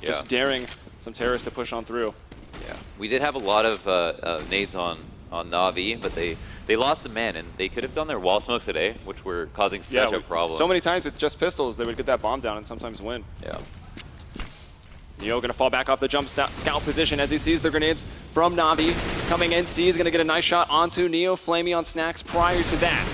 just daring some terrorists to push on through. Yeah, we did have a lot of nades on Na'Vi, but they lost the man, and they could have done their wall smokes today, which were causing such a problem. So many times with just pistols, they would get that bomb down and sometimes win. Yeah. Neo going to fall back off the jump scout position as he sees the grenades from Na'Vi coming in. C is going to get a nice shot onto Neo. Flamey on Snacks prior to that.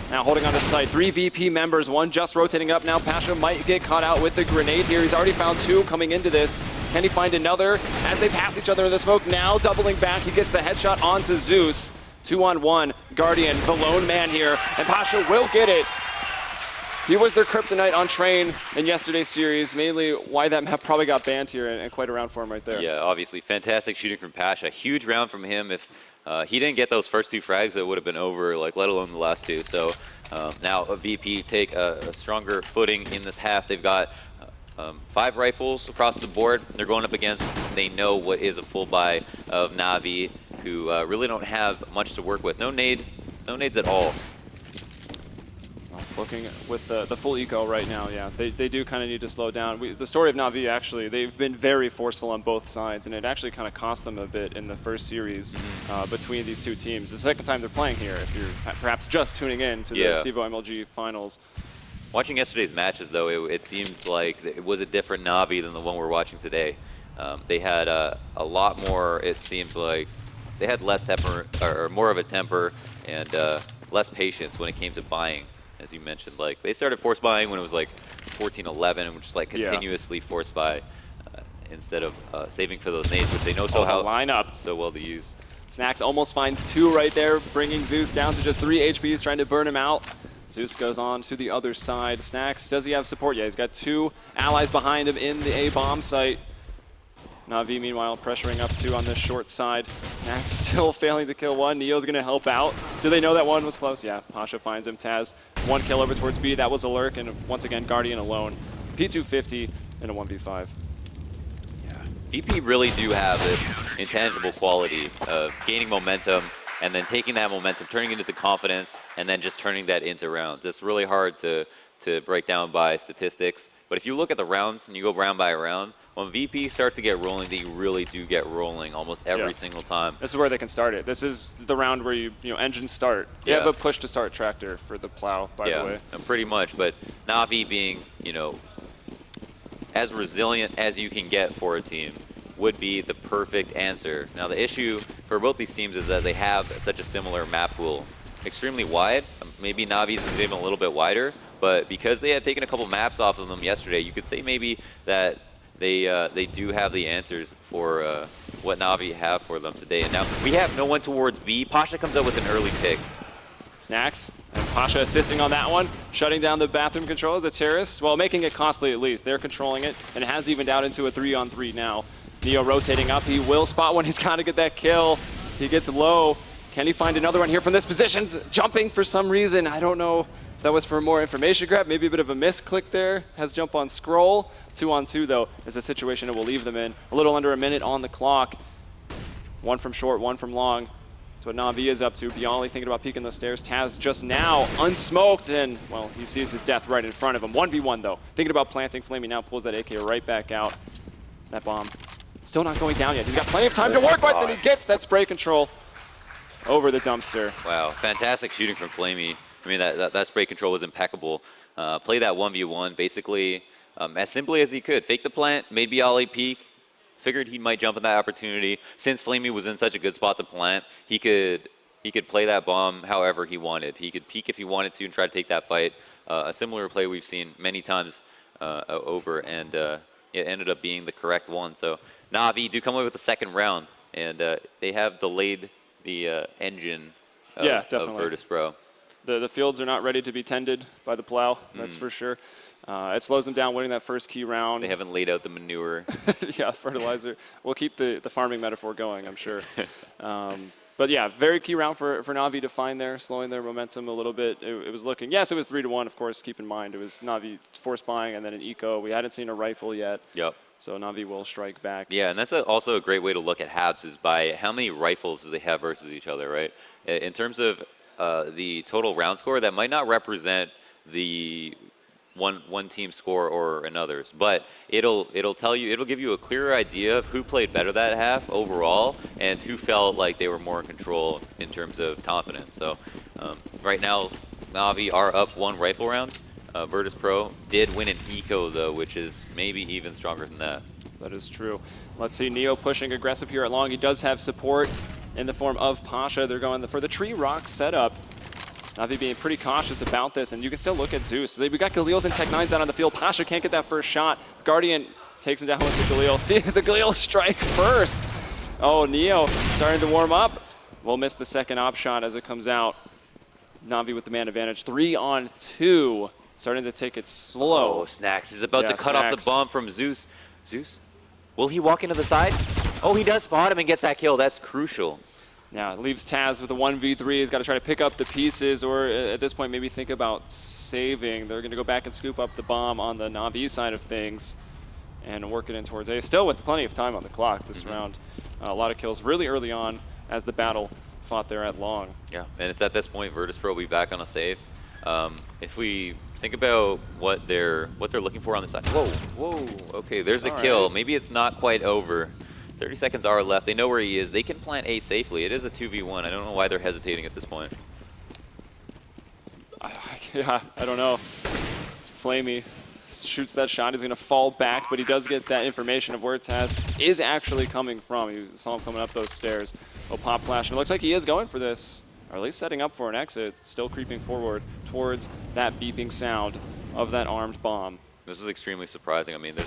Now holding on to the site, 3 VP members, one just rotating up now. Pasha might get caught out with the grenade here. He's already found 2 coming into this. Can he find another as they pass each other in the smoke? Now doubling back, he gets the headshot onto Zeus. 2-on-1, Guardian, the lone man here, and Pasha will get it. He was their kryptonite on Train in yesterday's series, mainly why that map probably got banned here, and quite a round for him right there. Yeah, obviously, fantastic shooting from Pasha. Huge round from him. If he didn't get those first 2 frags, it would have been over, like, let alone the last 2. So now a VP take a stronger footing in this half. They've got 5 rifles across the board. They're going up against, they know what is a full buy of Na'Vi, who really don't have much to work with. No nades at all. Looking with the full eco right now, yeah, they do kind of need to slow down. The story of Na'Vi, actually, they've been very forceful on both sides, and it actually kind of cost them a bit in the first series between these 2 teams. The second time they're playing here, if you're perhaps just tuning in to the CEVO MLG finals. Watching yesterday's matches, though, it seemed like it was a different Na'Vi than the one we're watching today. They had a lot more, it seemed like, they had less temper, or more of a temper, and less patience when it came to buying. As you mentioned, like they started force buying when it was like 14-11 and just like continuously force buy instead of saving for those nades, which they know line up so well to use. Snacks almost finds 2 right there, bringing Zeus down to just 3 HPs, trying to burn him out. Zeus goes on to the other side. Snacks, does he have support? Yeah, he's got 2 allies behind him in the A bomb site. Na'Vi, meanwhile, pressuring up 2 on this short side. Snacks still failing to kill 1. Neo's going to help out. Do they know that 1 was close? Yeah, Pasha finds him. Taz, 1 kill over towards B. That was a lurk, and once again, Guardian alone. P250 in a 1v5. Yeah, VP really do have this intangible quality of gaining momentum and then taking that momentum, turning it into confidence, and then just turning that into rounds. It's really hard to break down by statistics. But if you look at the rounds and you go round by round, when VP starts to get rolling, they really do get rolling almost every single time. This is where they can start it. This is the round where you engine start. You have a push to start tractor for the plow, by the way. Yeah, pretty much. But Na'Vi being, as resilient as you can get for a team would be the perfect answer. Now the issue for both these teams is that they have such a similar map pool. Extremely wide. Maybe Na'Vi's is even a little bit wider, but because they had taken a couple maps off of them yesterday, you could say maybe that they do have the answers for what Na'Vi have for them today. And now we have no one towards B. Pasha comes up with an early pick. Snacks, and Pasha assisting on that one, shutting down the bathroom controls, the terrorists, well, making it costly at least. They're controlling it, and it has evened out into a 3-on-3 now. Neo rotating up, he will spot one, he's got to get that kill. He gets low. Can he find another one here from this position? Jumping for some reason, I don't know if that was for more information grab, maybe a bit of a misclick there. Has jump on scroll. 2-on-2 though is a situation it will leave them in. A little under a minute on the clock. 1 from short, 1 from long. That's what Na'Vi is up to. Bialy thinking about peeking those stairs. Taz just now unsmoked, and well, he sees his death right in front of him. 1v1 though. Thinking about planting. Flamey now pulls that AK right back out. That bomb still not going down yet. He's got plenty of time to work with, and he gets that spray control over the dumpster. Wow, fantastic shooting from Flamey. I mean, that spray control was impeccable. Play that 1v1 basically as simply as he could. Fake the plant, made Bialy peek, figured he might jump in that opportunity. Since Flamey was in such a good spot to plant, he could play that bomb however he wanted. He could peek if he wanted to and try to take that fight. A similar play we've seen many times over, and it ended up being the correct one. So Na'Vi do come away with the second round, and they have delayed the engine of Virtus.Pro. The fields are not ready to be tended by the plow, that's for sure. It slows them down winning that first key round. They haven't laid out the manure. Yeah, fertilizer. We'll keep the farming metaphor going, I'm sure. But yeah, very key round for Na'Vi to find there, slowing their momentum a little bit. It was looking, yes, it was 3-1, of course, keep in mind. It was Na'Vi force buying and then an eco. We hadn't seen a rifle yet. Yep. So Na'Vi will strike back. Yeah, and that's also a great way to look at halves is by how many rifles do they have versus each other, right? In terms of the total round score, that might not represent the one team score or another's, but it'll give you a clearer idea of who played better that half overall and who felt like they were more in control in terms of confidence. So right now, Navi are up 1 rifle round. Virtus.Pro did win an eco though, which is maybe even stronger than that. That is true. Let's see, Neo pushing aggressive here at long. He does have support in the form of Pasha. They're going for the tree rock setup. Navi being pretty cautious about this, and you can still look at Zeus. We got Galil's and Tech9's out on the field. Pasha can't get that first shot. Guardian takes him down with the Galil. Sees the Galil strike first. Oh, Neo starting to warm up. We'll miss the second op shot as it comes out. Navi with the man advantage. 3-on-2. Starting to take it slow. Oh, Snacks is about to cut off the bomb from Zeus. Zeus? Will he walk into the side? Oh, he does spot him and gets that kill. That's crucial. Yeah, it leaves Taz with a 1v3. He's got to try to pick up the pieces, or at this point maybe think about saving. They're going to go back and scoop up the bomb on the Navi side of things and work it in towards A. Still with plenty of time on the clock this round. A lot of kills really early on as the battle fought there at long. Yeah, and it's at this point Virtus.Pro will be back on a save. If we think about what they're looking for on the side. Whoa, okay, there's a kill. Maybe it's not quite over. 30 seconds are left. They know where he is. They can plant A safely. It is a 2v1. I don't know why they're hesitating at this point. Yeah, I don't know. Flamey shoots that shot. He's going to fall back, but he does get that information of where Taz is actually coming from. You saw him coming up those stairs. Oh, pop flash. And it looks like he is going for this, or at least setting up for an exit. Still creeping forward towards that beeping sound of that armed bomb. This is extremely surprising. I mean, there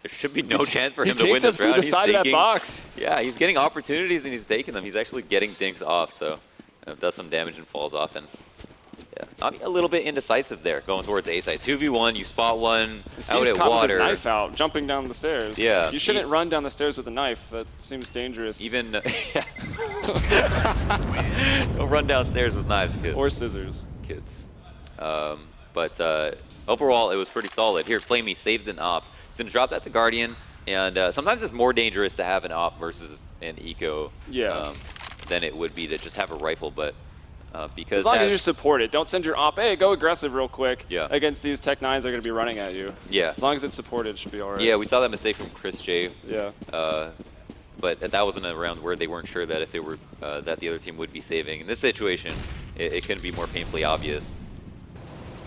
should be no chance for him to win this round. He's side of that box. Yeah, he's getting opportunities and he's taking them. He's actually getting dinks off, so does some damage and falls off. And yeah, Navi a little bit indecisive there, going towards A side. 2v1, you spot one out at water. His knife out, jumping down the stairs. Yeah, you shouldn't run down the stairs with a knife. That seems dangerous. Even don't run downstairs with knives, kids. Or scissors, kids. But overall, it was pretty solid. Here, Flamey saved an op. He's going to drop that to Guardian, and sometimes it's more dangerous to have an op versus an eco than it would be to just have a rifle, but because as long as you support it, don't send your op, hey, go aggressive real quick against these Tech9s that are going to be running at you. Yeah. As long as it's supported, it should be all right. Yeah, we saw that mistake from Chris J. Yeah. But that wasn't a round where they weren't sure that if they were that the other team would be saving. In this situation, it couldn't be more painfully obvious.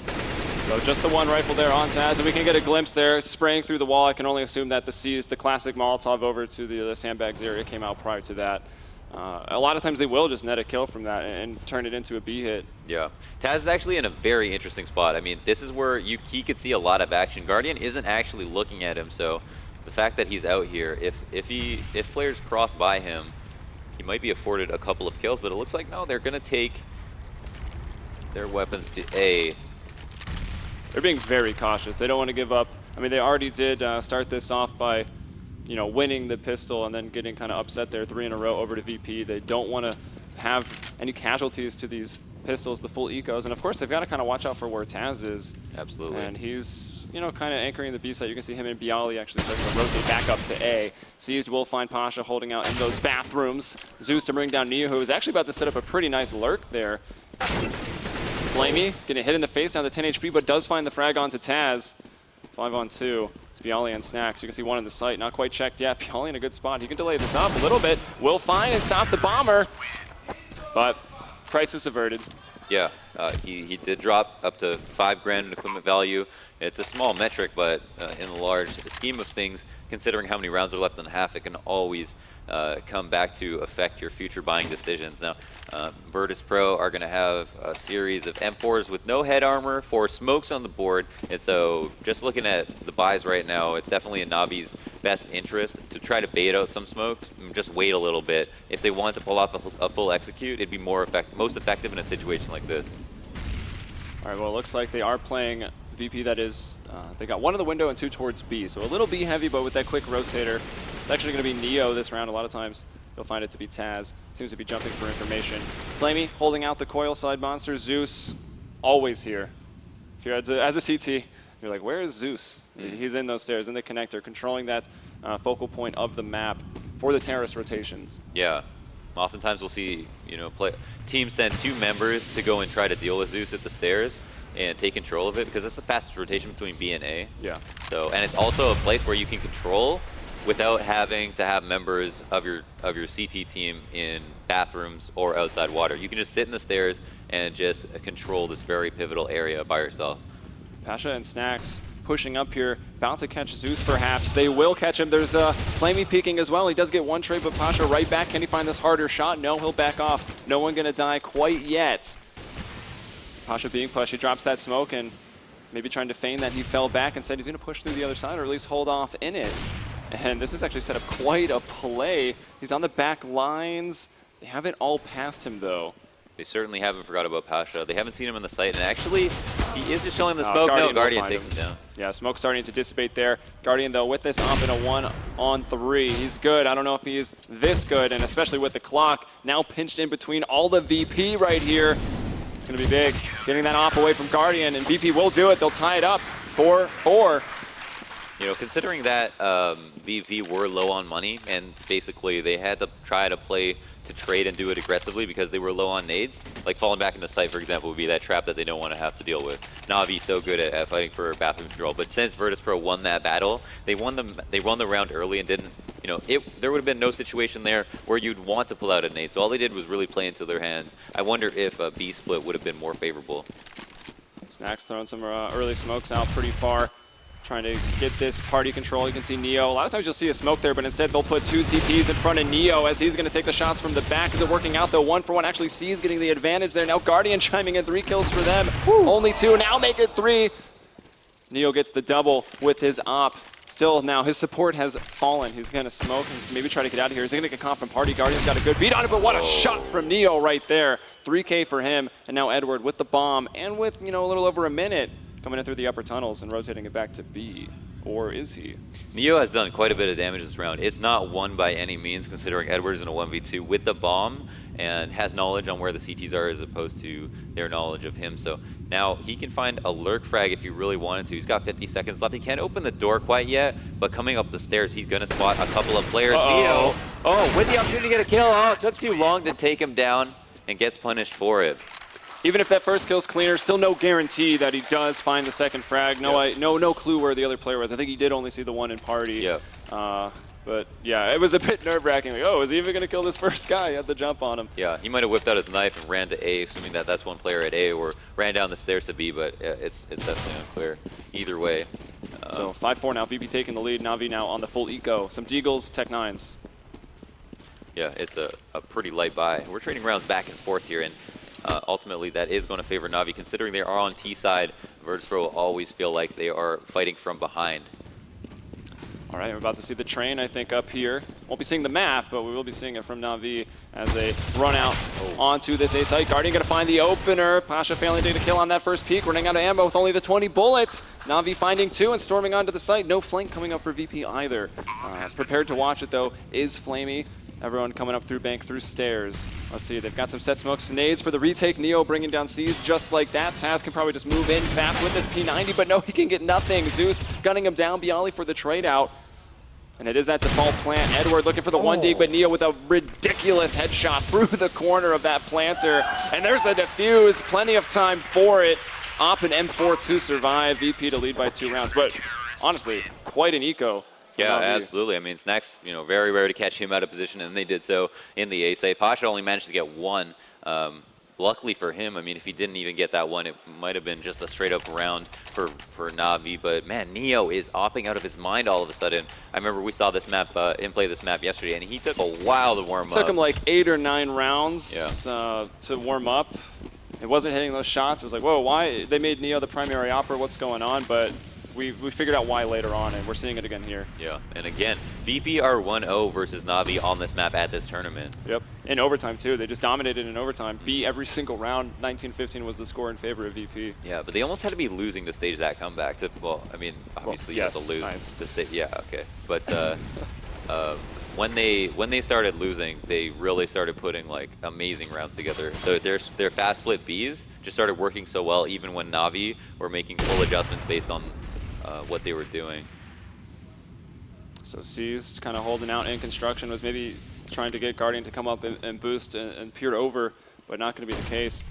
So just the one rifle there on Taz, and we can get a glimpse there spraying through the wall. I can only assume that the classic Molotov over to the sandbags area came out prior to that. A lot of times they will just net a kill from that and turn it into a B hit. Yeah. Taz is actually in a very interesting spot. I mean, this is where he could see a lot of action. Guardian isn't actually looking at him, so the fact that he's out here, if players cross by him, he might be afforded a couple of kills, but it looks like no, they're going to take their weapons to A. They're being very cautious. They don't want to give up. I mean, they already did start this off by, winning the pistol and then getting kind of upset there 3 in a row over to VP. They don't want to have any casualties to these pistols, the full ecos. And of course, they've got to kind of watch out for where Taz is. Absolutely. And he's, kind of anchoring the B side. You can see him and Bialy actually starting to rotate back up to A. Seized will find Pasha holding out in those bathrooms. Zeus to bring down Neo, who is actually about to set up a pretty nice lurk there. Flamey getting hit in the face down to 10 HP, but does find the frag onto Taz. 5-on-2. It's Bialy and Snacks. You can see one in the sight, not quite checked yet. Bialy in a good spot. He can delay this up a little bit. Will find and stop the bomber, but crisis averted. Yeah, he did drop up to $5,000 in equipment value. It's a small metric, but in the large scheme of things, considering how many rounds are left in the half, it can always come back to affect your future buying decisions. Now, Virtus.Pro are going to have a series of M4s with no head armor, 4 smokes on the board, and so just looking at the buys right now, it's definitely in Navi's best interest to try to bait out some smokes and just wait a little bit. If they want to pull off a full execute, it'd be most effective in a situation like this. All right, well, it looks like they are playing VP. That is, they got 1 in the window and 2 towards B, so a little B heavy, but with that quick rotator. It's actually going to be Neo this round. A lot of times you'll find it to be Taz. Seems to be jumping for information. Flamey holding out the coil side monster. Zeus, always here. If you're as a CT, you're like, where is Zeus? He's in those stairs, in the connector, controlling that focal point of the map for the terrorist rotations. Yeah. Oftentimes we'll see, teams send 2 members to go and try to deal with Zeus at the stairs. and take control of it, because it's the fastest rotation between B and A. Yeah. So, and it's also a place where you can control without having to have members of your CT team in bathrooms or outside water. You can just sit in the stairs and just control this very pivotal area by yourself. Pasha and Snacks pushing up here, about to catch Zeus perhaps. They will catch him. There's Flamey peeking as well. He does get one trade, but Pasha right back. Can he find this harder shot? No, he'll back off. No one gonna die quite yet. Pasha being pushed. He drops that smoke and maybe trying to feign that he fell back. Instead, he's gonna push through the other side, or at least hold off in it. And this has actually set up quite a play. He's on the back lines. They haven't all passed him though. They certainly haven't forgot about Pasha. They haven't seen him in the site, and actually, he is just showing the smoke. No, Guardian takes him down. Yeah, smoke starting to dissipate there. Guardian, though, with this op in a 1-on-3. He's good. I don't know if he's this good, and especially with the clock now pinched in between all the VP right here. It's going to be big. Getting that op away from Guardian, and VP will do it. They'll tie it up 4-4. You know, considering that VP were low on money, and basically they had to try to play to trade and do it aggressively because they were low on nades, like falling back into sight, for example, would be that trap that they don't want to have to deal with. Navi's so good at fighting for bathroom control, but since Virtus.Pro won that battle, they won the round early and didn't, you know, there would have been no situation there where you'd want to pull out a nade, so all they did was really play into their hands. I wonder if a B split would have been more favorable. Snacks throwing some early smokes out pretty far, trying to get this party control. You can see Neo. A lot of times you'll see a smoke there, but instead they'll put two CTs in front of Neo as he's going to take the shots from the back. Is it working out though? 1-for-1. Actually, C's getting the advantage there. Now Guardian chiming in, 3 kills for them. Woo. Only 2. Now make it 3. Neo gets the double with his op. Still now his support has fallen. He's going to smoke and maybe try to get out of here. He's going to get caught from party. Guardian's got a good beat on it, but what a shot from Neo right there. 3K for him, and now Edward with the bomb and with, you know, a little over a minute coming in through the upper tunnels and rotating it back to B. Or is he? Neo has done quite a bit of damage this round. It's not won by any means, considering Edward's in a 1v2 with the bomb and has knowledge on where the CTs are as opposed to their knowledge of him. So now he can find a lurk frag if he really wanted to. He's got 50 seconds left. He can't open the door quite yet, but coming up the stairs, he's going to spot a couple of players. Neo, with the opportunity to get a kill. Oh, it took too long to take him down and gets punished for it. Even if that first kill's cleaner, still no guarantee that he does find the second frag. No clue where the other player was. I think he did only see the one in party. Yeah. But yeah, it was a bit nerve-wracking. Like, oh, is he even going to kill this first guy? He had to jump on him. Yeah, he might have whipped out his knife and ran to A, assuming that that's one player at A, or ran down the stairs to B, but it's definitely unclear. Either way. So 5-4 now. VP taking the lead. Navi now on the full eco. Some Deagles, Tech 9s. Yeah, it's a pretty light buy. We're trading rounds back and forth here, and ultimately that is going to favor Navi, considering they are on T side. Virtus.Pro always feel like they are fighting from behind. All right, we're about to see the train, I think, up here. Won't be seeing the map, but we will be seeing it from Navi as they run out onto this A site. Guardian going to find the opener. Pasha failing to get a kill on that first peek, running out of ammo with only the 20 bullets. Navi finding 2 and storming onto the site. No flank coming up for VP either. As prepared to watch it, though, is Flamey. Everyone coming up through bank, through stairs. Let's see, they've got some set smokes, nades for the retake. Neo bringing down C's just like that. Taz can probably just move in fast with this P90, but no, he can get nothing. Zeus gunning him down. Bialy for the trade out. And it is that default plant. Edward looking for the 1D, but Neo with a ridiculous headshot through the corner of that planter. And there's a defuse, plenty of time for it. Op and M4 to survive. VP to lead by 2 rounds, but honestly, quite an eco. Yeah, absolutely. I mean, Snacks, you know, very rare to catch him out of position, and they did so in the A site. Pasha only managed to get 1. Luckily for him, I mean, if he didn't even get that 1, it might have been just a straight-up round for Navi. But, man, Neo is opping out of his mind all of a sudden. I remember we saw this map, him play this map yesterday, and he took a while to warm up. It took him like 8 or 9 rounds to warm up. It wasn't hitting those shots. It was like, whoa, why? They made Neo the primary opper. What's going on? But we figured out why later on, and we're seeing it again here. Yeah, and again, VP are 1-0 versus Navi on this map at this tournament. Yep, in overtime too. They just dominated in overtime. B every single round. 19-15 was the score in favor of VP. Yeah, but they almost had to be losing to stage that comeback. Well, I mean, obviously you have to lose to stage. Yeah, okay, but when they started losing, they really started putting like amazing rounds together. So their fast split Bs just started working so well, even when Navi were making full adjustments based on what they were doing. So C's kind of holding out in construction, was maybe trying to get Guardian to come up and boost and peer over, but not going to be the case.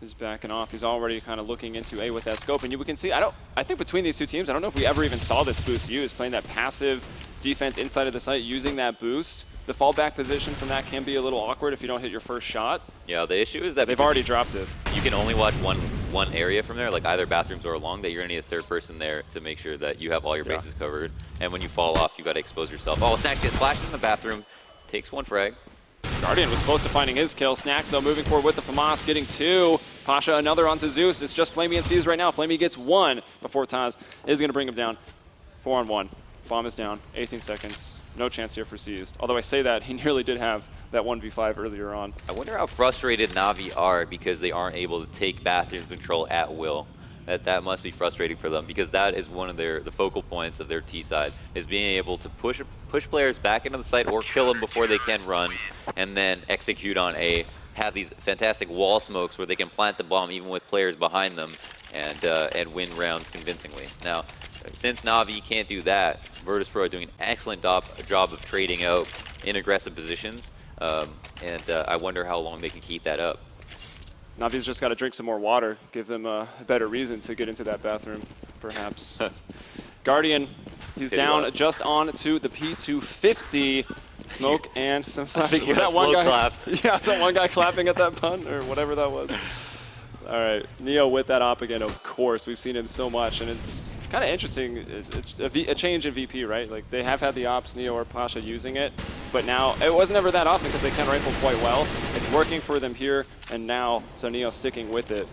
is backing off. He's already kind of looking into A with that scope, and we can see, I think between these two teams, I don't know if we ever even saw this boost used, playing that passive defense inside of the site, using that boost. The fallback position from that can be a little awkward if you don't hit your first shot. Yeah, the issue is that they've already dropped it. You can only watch one area from there, like either bathrooms or along, that you're gonna need a third person there to make sure that you have all your bases covered. And when you fall off, you gotta expose yourself. Oh, Snacks gets flashed in the bathroom, takes one frag. Guardian was close to finding his kill. Snacks, though, moving forward with the FAMAS, getting 2. Pasha, another onto Zeus. It's just Flamey and C's right now. Flamey gets 1 before Taz is going to bring him down. 4-on-1. Bomb is down. 18 seconds. No chance here for Seized. Although I say that, he nearly did have that 1v5 earlier on. I wonder how frustrated Na'Vi are because they aren't able to take bathroom control at will. That must be frustrating for them, because that is one of the focal points of their T side, is being able to push players back into the site or kill them before they can run, and then execute on A, have these fantastic wall smokes where they can plant the bomb even with players behind them, and win rounds convincingly. Now, since Na'Vi can't do that, Virtus.Pro are doing an excellent job of trading out in aggressive positions, and I wonder how long they can keep that up. Navi's just got to drink some more water, give them a better reason to get into that bathroom, perhaps. Guardian, he's down just on to the P250. Smoke and some clapping. Was that one guy? Clap. Yeah, was that one guy clapping at that pun or whatever that was? All right, Neo with that op again, of course. We've seen him so much, and it's kind of interesting. It's a change in VP, right? Like, they have had the ops, Neo or Pasha, using it, but now it wasn't ever that often because they can rifle quite well. It's working for them here and now, so Neo sticking with it.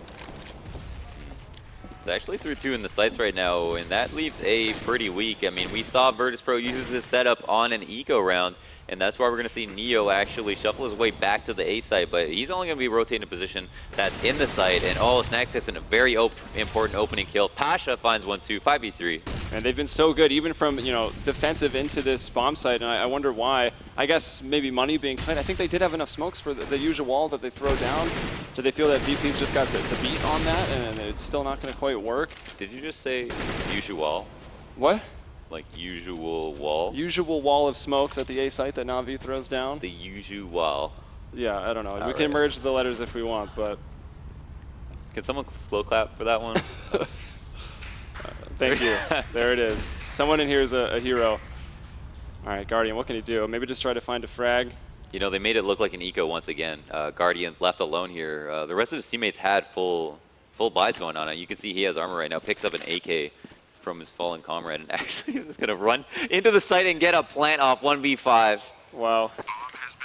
It's actually through 2 in the sites right now, and that leaves A pretty weak. I mean, we saw Virtus.Pro use this setup on an eco round, and that's why we're going to see Neo actually shuffle his way back to the A site, but he's only going to be rotating a position that's in the site, and Snacks gets a very important opening kill. Pasha finds 1-2, 5v3. And they've been so good, even from, defensive into this bomb site, and I wonder why. I guess maybe money being tight. I think they did have enough smokes for the usual wall that they throw down. Do they feel that VP's just got the beat on that, and it's still not going to quite work? Did you just say usual? What? Like usual wall? Usual wall of smokes at the A site that Na'Vi throws down. The usual. Yeah, I don't know. All we can merge the letters if we want, but... Can someone slow clap for that one? Thank you. There it is. Someone in here is a hero. All right, Guardian, what can he do? Maybe just try to find a frag? You know, they made it look like an eco once again. Guardian left alone here. The rest of his teammates had full buys going on. You can see he has armor right now. Picks up an AK from his fallen comrade, and actually he's just going to run into the site and get a plant off 1v5. Wow.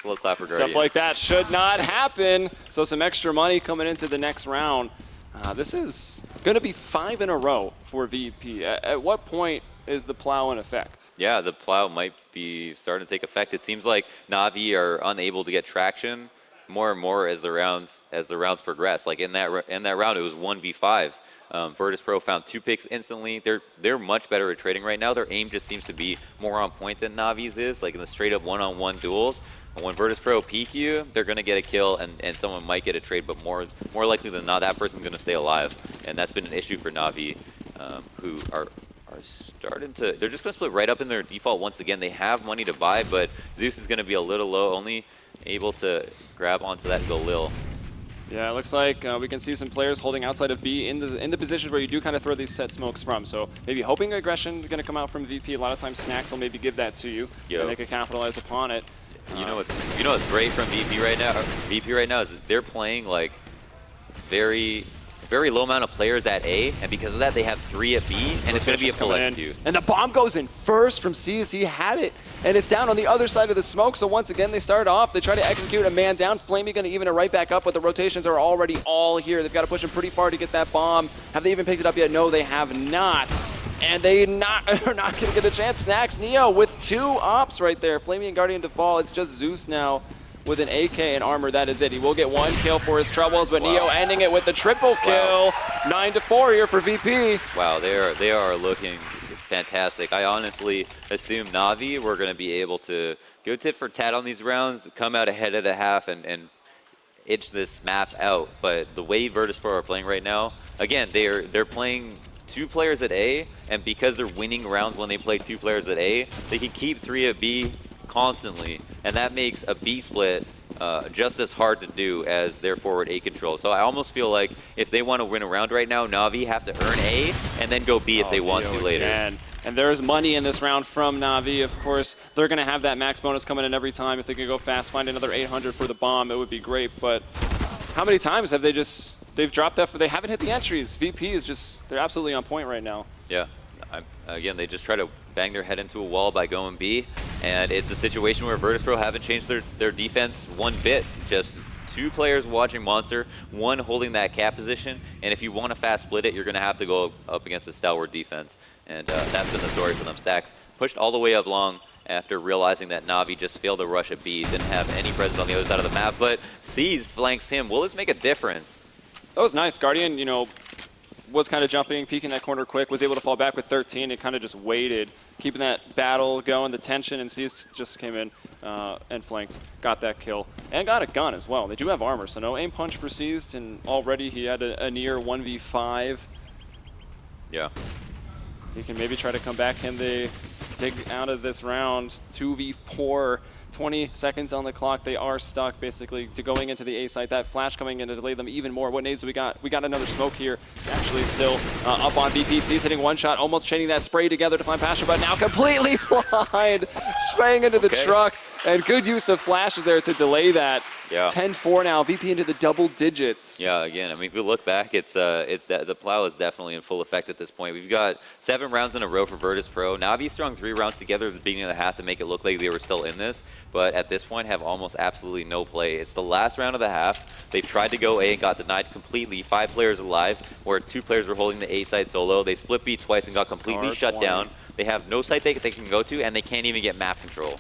Slow clap for Guardian. Stuff like that should not happen. So some extra money coming into the next round. This is going to be 5 in a row for VP. At what point is the plow in effect? Yeah, the plow might be starting to take effect. It seems like Na'Vi are unable to get traction more and more as the rounds progress. Like in that round, it was 1v5. Virtus.Pro found 2 picks instantly. They're much better at trading right now. Their aim just seems to be more on point than Navi's is, like in the straight up one-on-one duels. And when Virtus.Pro peek you, they're going to get a kill, and someone might get a trade, but more likely than not, that person's going to stay alive. And that's been an issue for Na'Vi, who are starting to... They're just going to split right up in their default once again. They have money to buy, but Zeus is going to be a little low, only able to grab onto that Galil. Yeah, it looks like we can see some players holding outside of B in the positions where you do kind of throw these set smokes from. So maybe hoping aggression is going to come out from VP. A lot of times Snacks will maybe give that to you, and they can capitalize upon it. You know what's great from VP right now? VP right now is that they're playing like very low amount of players at A, and because of that, they have 3 at B, and it's going to be a full execute. And the bomb goes in first from C's. He had it, and it's down on the other side of the smoke. So once again, they start off. They try to execute a man down. Flamey going to even it right back up, but the rotations are already all here. They've got to push him pretty far to get that bomb. Have they even picked it up yet? No, they have not. And they are not going to get a chance. Snacks Neo with 2 ops right there. Flamey and Guardian to fall. It's just Zeus now with an AK and armor. That is it. He will get 1 kill for his troubles, but Neo ending it with the triple kill. 9-4 here for VP. Wow, they are looking fantastic. I honestly assume Na'Vi were going to be able to go tit for tat on these rounds, come out ahead of the half, and itch this map out. But the way Virtus.Pro are playing right now, again, they're playing 2 players at A, and because they're winning rounds when they play 2 players at A, they can keep 3 at B constantly, and that makes a B split just as hard to do as their forward A control. So I almost feel like if they want to win a round right now, Na'Vi have to earn A and then go B if they want to later. And there's money in this round from Na'Vi. Of course, they're going to have that max bonus coming in every time. If they could go fast, find another 800 for the bomb, it would be great. But how many times have they've dropped that? They haven't hit the entries. VP is just, they're absolutely on point right now. Yeah. Again, they just try to bang their head into a wall by going B, and it's a situation where Virtus.Pro haven't changed their defense one bit. Just 2 players watching Monster, 1 holding that cap position, and if you want to fast split it, you're going to have to go up against a stalwart defense, and that's been the story for them. Stacks pushed all the way up long after realizing that Na'Vi just failed to rush at B, didn't have any presence on the other side of the map, but Seas flanks him. Will this make a difference? That was nice. Guardian, was kind of jumping, peeking that corner quick, was able to fall back with 13 and kind of just waited, keeping that battle going, the tension, and Seas just came in and flanked, got that kill, and got a gun as well. They do have armor, so no aim punch for Seas, and already he had a near 1v5. Yeah. He can maybe try to come back. Can they dig out of this round? 2v4. 20 seconds on the clock. They are stuck basically to going into the A site. That flash coming in to delay them even more. What nades do we got? We got another smoke here. Actually still up on VPCs, hitting one shot, almost chaining that spray together to find Pasha, but now completely blind, spraying into the truck. And good use of flashes there to delay that. Yeah. 10-4 now, VP into the double digits. Yeah, again, I mean, if we look back, the plow is definitely in full effect at this point. We've got 7 rounds in a row for Virtus.Pro. Na'Vi strung 3 rounds together at the beginning of the half to make it look like they were still in this, but at this point have almost absolutely no play. It's the last round of the half. They tried to go A and got denied completely. 5 players alive, where 2 players were holding the A side solo. They split B twice and got completely shut down. They have no site they can go to, and they can't even get map control.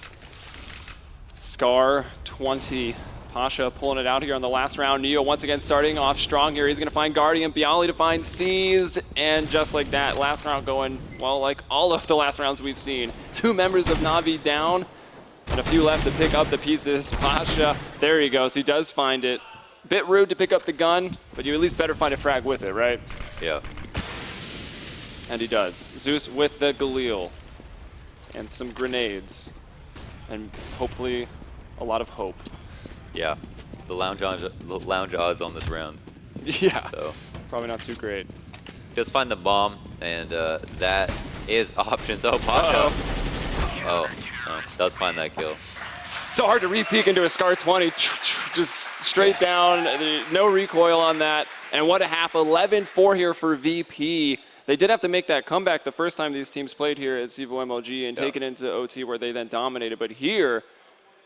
Scar 20. Pasha pulling it out here on the last round. Neo once again starting off strong here. He's going to find Guardian. Bialy to find Seized. And just like that, last round going, well, like all of the last rounds we've seen. 2 members of Na'Vi down and a few left to pick up the pieces. Pasha, there he goes. He does find it. Bit rude to pick up the gun, but you at least better find a frag with it, right? Yeah. And he does. Zeus with the Galil and some grenades. And hopefully a lot of hope. Yeah, the lounge odds on this round. Yeah, so probably not too great. Just find the bomb, and that is options. Oh, Pasha. Oh, does find that kill. So hard to re-peek into a Scar 20. Just straight down, no recoil on that. And what a half, 11-4 here for VP. They did have to make that comeback the first time these teams played here at CEVO MLG and take it into OT where they then dominated. But here,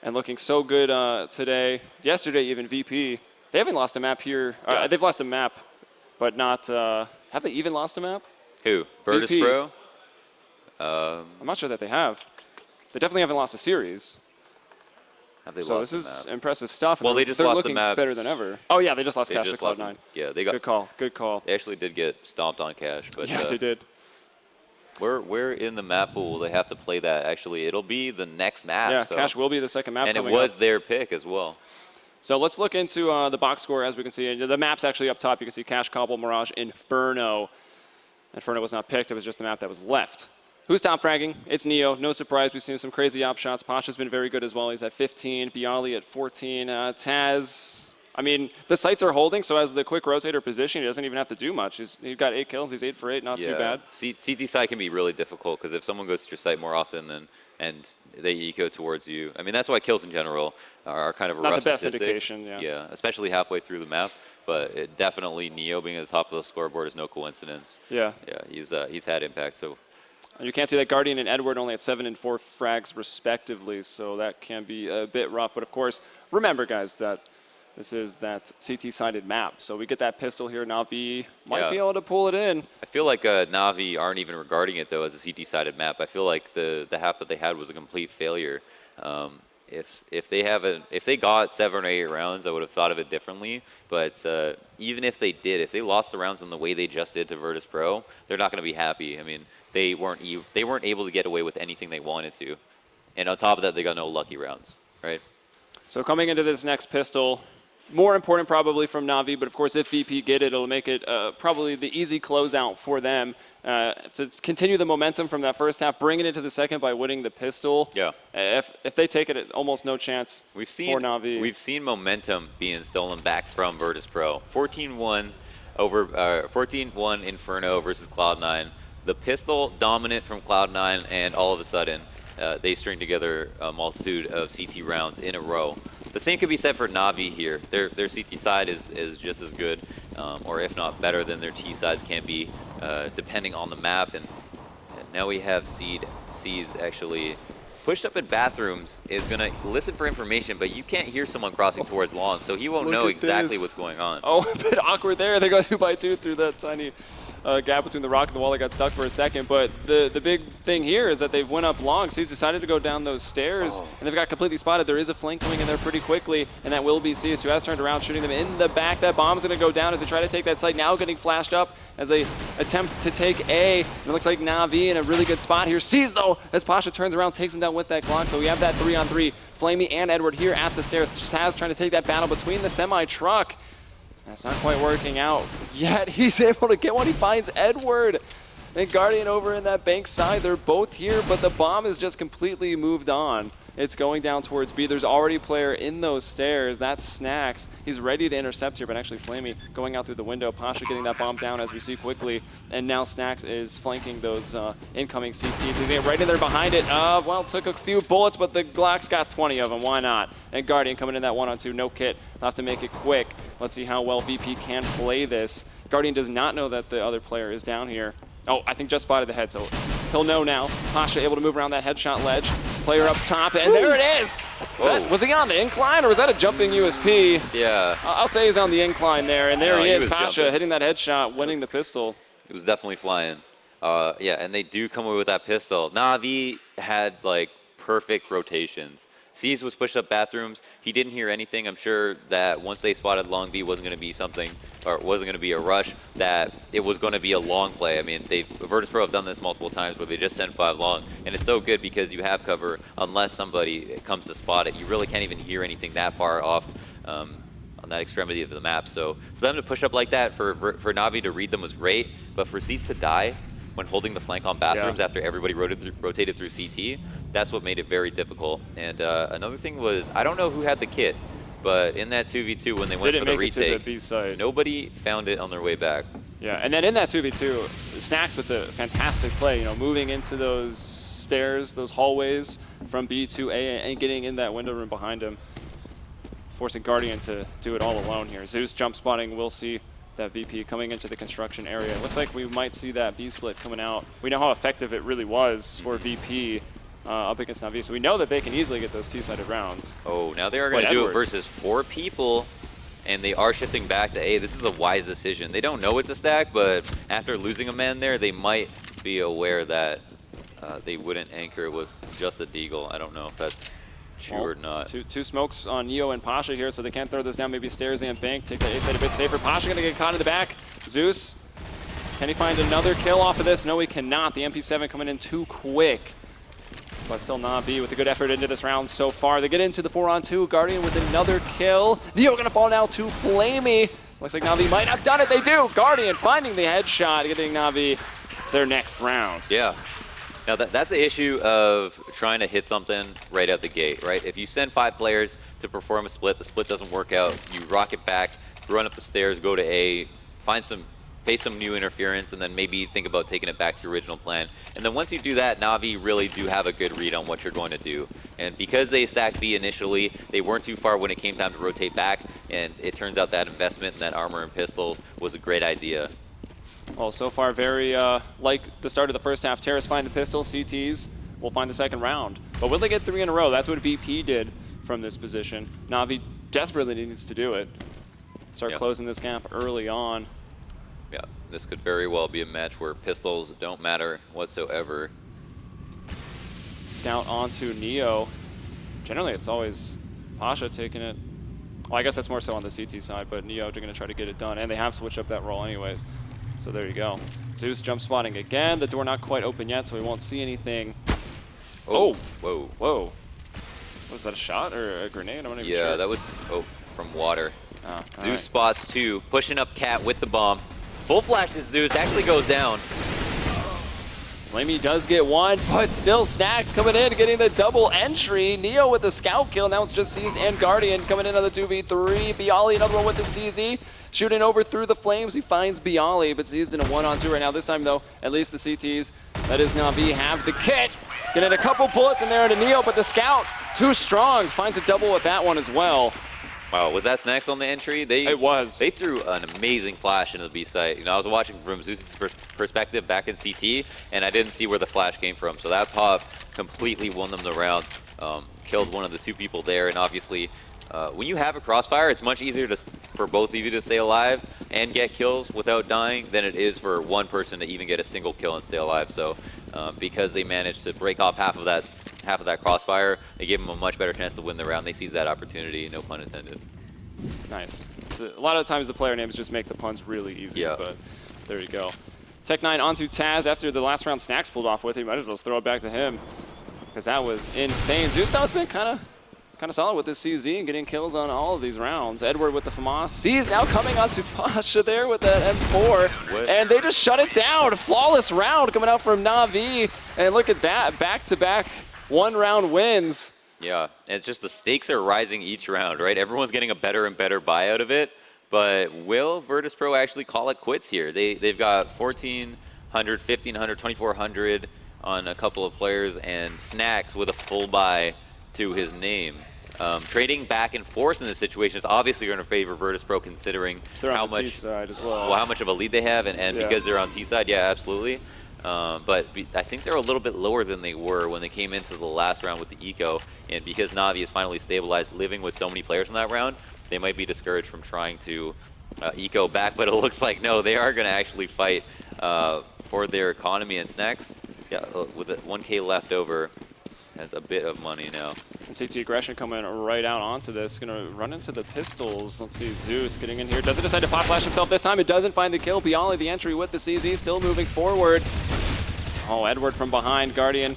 and looking so good today, yesterday even, VP, they haven't lost a map here. They've lost a map, but not, have they even lost a map? Who? Virtus.Pro? I'm not sure that they have. They definitely haven't lost a series. Have they so lost this the is map? impressive stuff. Well, they just they're lost looking the map. better than ever. Oh yeah, they just lost Cash to lost Cloud9. Yeah, they got. Good call. Good call. They actually did get stomped on Cash, but yeah, they did. Where in the map pool will they have to play that? Actually, it'll be the next map. Yeah, so. Cash will be the second map. And it coming was up. their pick as well. So let's look into the box score. As we can see, the map's actually up top. You can see Cash, Cobble, Mirage, Inferno. Inferno was not picked. It was just the map that was left. Who's top fragging? It's Neo. No surprise. We've seen some crazy op shots. Pasha's been very good as well. He's at 15. Bialy at 14. Taz, I mean, the sites are holding, so as the quick rotator position, he doesn't even have to do much. He's got 8 kills. He's 8 for 8. Not too bad. CT side can be really difficult because if someone goes to your site more often and they eco towards you, I mean, that's why kills in general are kind of a rough not the best statistic. indication. Yeah. Yeah, especially halfway through the map. But definitely Neo being at the top of the scoreboard is no coincidence. Yeah. Yeah, he's had impact. So. You can't see that Guardian and Edward only at 7 and 4 frags respectively, so that can be a bit rough. But of course, remember guys that this is that CT-sided map. So we get that pistol here. Na'Vi might be able to pull it in. I feel like Na'Vi aren't even regarding it though as a CT-sided map. I feel like the half that they had was a complete failure. If they got 7 or 8 rounds, I would have thought of it differently. But even if they did, if they lost the rounds in the way they just did to Virtus.Pro, they're not going to be happy. I mean, they weren't able to get away with anything they wanted to, and on top of that, they got no lucky rounds, right? So coming into this next pistol, more important probably from Na'Vi, but of course if VP get it, it'll make it probably the easy closeout for them to continue the momentum from that first half, bring it into the second by winning the pistol. Yeah. If they take it, almost no chance for Na'Vi. We've seen momentum being stolen back from Virtus.Pro. 14-1 over 14-1 Inferno versus Cloud9. The pistol dominant from Cloud9, and all of a sudden they string together a multitude of CT rounds in a row. The same could be said for Na'Vi here. Their CT side is just as good, or if not better than their T sides can be, depending on the map. And now we have C's actually pushed up in bathrooms, is going to listen for information, but you can't hear someone crossing towards long, so he won't know exactly what's going on. Oh, a bit awkward there. They go 2x2 through that tiny gap between the rock and the wall that got stuck for a second. But the big thing here is that they've went up long. C's decided to go down those stairs, and they've got completely spotted. There is a flank coming in there pretty quickly, and that will be CS, who has turned around, shooting them in the back. That bomb's going to go down as they try to take that site. Now getting flashed up as they attempt to take A. And it looks like Na'Vi in a really good spot here. Sees, though, as Pasha turns around, takes him down with that Glock. So we have that 3-on-3. Flamey and Edward here at the stairs. Taz trying to take that battle between the semi-truck. That's not quite working out yet. He's able to get one. He finds Edward. And Guardian over in that bank side. They're both here, but the bomb is just completely moved on. It's going down towards B. There's already a player in those stairs. That's Snacks. He's ready to intercept here, but actually Flamey going out through the window. Pasha getting that bomb down as we see quickly. And now Snacks is flanking those incoming CTs. He's getting right in there behind it. Well, took a few bullets, but the Glock's got 20 of them. Why not? And Guardian coming in that 1-on-2. No kit. They'll have to make it quick. Let's see how well VP can play this. Guardian does not know that the other player is down here. Oh, I think just spotted the head, so he'll know now. Pasha able to move around that headshot ledge. Player up top, and there it is! Was he on the incline, or was that a jumping USP? Yeah. I'll say he's on the incline there, and there he is, Pasha jumping. hitting that headshot, winning the pistol. It was definitely flying. Yeah, and they do come away with that pistol. Na'Vi had, like, perfect rotations. C's was pushed up bathrooms. He didn't hear anything. I'm sure that once they spotted long B wasn't going to be something, or it wasn't going to be a rush, that it was going to be a long play. I mean, Virtus.Pro have done this multiple times where they just send 5 long, and it's so good because you have cover unless somebody comes to spot it. You really can't even hear anything that far off on that extremity of the map. So for them to push up like that, for Na'Vi to read them was great, but for C's to die when holding the flank on bathrooms after everybody rotated through CT, that's what made it very difficult. And another thing was, I don't know who had the kit, but in that 2v2 when they went for the retake, nobody found it on their way back. Yeah, and then in that 2v2, Snacks with the fantastic play, moving into those stairs, those hallways from B to A, and getting in that window room behind him, forcing Guardian to do it all alone here. Zeus jump spotting, we'll see that VP coming into the construction area. It looks like we might see that B split coming out. We know how effective it really was for VP up against Na'Vi, so we know that they can easily get those two-sided rounds. Oh, now they are going to do it versus 4 people, and they are shifting back to A. This is a wise decision. They don't know it's a stack, but after losing a man there, they might be aware that they wouldn't anchor with just a deagle. I don't know if that's true or not. Two smokes on Neo and Pasha here, so they can't throw this down. Maybe stairs and bank, take the A side a bit safer. Pasha gonna get caught in the back. Zeus, can he find another kill off of this? No, he cannot. The MP7 coming in too quick. But still Na'Vi with a good effort into this round so far. They get into the 4-on-2. Guardian with another kill. Neo gonna fall now to Flamey. Looks like Na'Vi might have done it. They do. Guardian finding the headshot, getting Na'Vi their next round. Yeah. Now, that's the issue of trying to hit something right out the gate, right? If you send 5 players to perform a split, the split doesn't work out, you rocket back, run up the stairs, go to A, face some new interference, and then maybe think about taking it back to your original plan. And then once you do that, Na'Vi really do have a good read on what you're going to do. And because they stacked B initially, they weren't too far when it came time to rotate back, and it turns out that investment in that armor and pistols was a great idea. Well, so far very like the start of the first half. Terrace find the pistol, CTs will find the second round. But will they get 3 in a row? That's what VP did from this position. Na'Vi desperately needs to do it. Start closing this gap early on. Yeah, this could very well be a match where pistols don't matter whatsoever. Scout onto Neo. Generally, it's always Pasha taking it. Well, I guess that's more so on the CT side, but Neo are going to try to get it done, and they have switched up that role anyways. So there you go. Zeus jump spotting again. The door not quite open yet, so we won't see anything. Oh, whoa. Whoa. Was that a shot or a grenade? I'm not even sure. Yeah, that was, from water. Zeus right. spots 2, pushing up Cat with the bomb. Full flash to Zeus, actually goes down. Flamey does get 1, but still Snacks coming in, getting the double entry. Neo with the scout kill. Now it's just Seized and Guardian coming in on the 2v3. Bialy, another one with the CZ. Shooting over through the flames. He finds Bialy, but Seized in a 1-on-2 right now. This time, though, at least the CTs, that is Na'Vi, have the kit. Getting a couple bullets in there into Neo, but the scout, too strong. Finds a double with that one as well. Wow, was that Snacks on the entry? It was. They threw an amazing flash into the B site. You know, I was watching from Zeus's perspective back in CT, and I didn't see where the flash came from. So that pop completely won them the round. Killed one of the 2 people there, and obviously, when you have a crossfire, it's much easier for both of you to stay alive and get kills without dying than it is for one person to even get a single kill and stay alive. So because they managed to break off half of that crossfire, they gave them a much better chance to win the round. They seized that opportunity, no pun intended. Nice. So a lot of times the player names just make the puns really easy, Yeah. but there you go. Tech9 onto Taz after the last round Snacks pulled off with him. Might as well throw it back to him because that was insane. Zeus has been kind of solid with this CZ and getting kills on all of these rounds. Edward with the FAMAS. Sees now coming onto Pasha there with that M4. And they just shut it down. Flawless round coming out from Na'Vi. And look at that, back-to-back 1-round wins. Yeah, and it's just the stakes are rising each round, right? Everyone's getting a better and better buy out of it. But will Virtus.Pro actually call it quits here? They've got 1,400, 1,500, 2,400 on a couple of players, and Snacks with a full buy to his name. Trading back and forth in this situation is obviously going to favor Virtus.Pro, considering how much side as well. how much of a lead they have, and Yeah. because they're on T side, yeah, absolutely. But I think they're a little bit lower than they were when they came into the last round with the eco, and because Na'Vi is finally stabilized, living with so many players in that round, they might be discouraged from trying to eco back. But it looks like no, they are going to actually fight for their economy. And Snacks, yeah, with 1K left over, has a bit of money now. And CT Aggression coming right out onto this. Gonna run into the pistols. Let's see, Zeus getting in here. Doesn't decide to pop flash himself this time. It doesn't find the kill. Bialy the entry with the CZ, still moving forward. Oh, Edward from behind. Guardian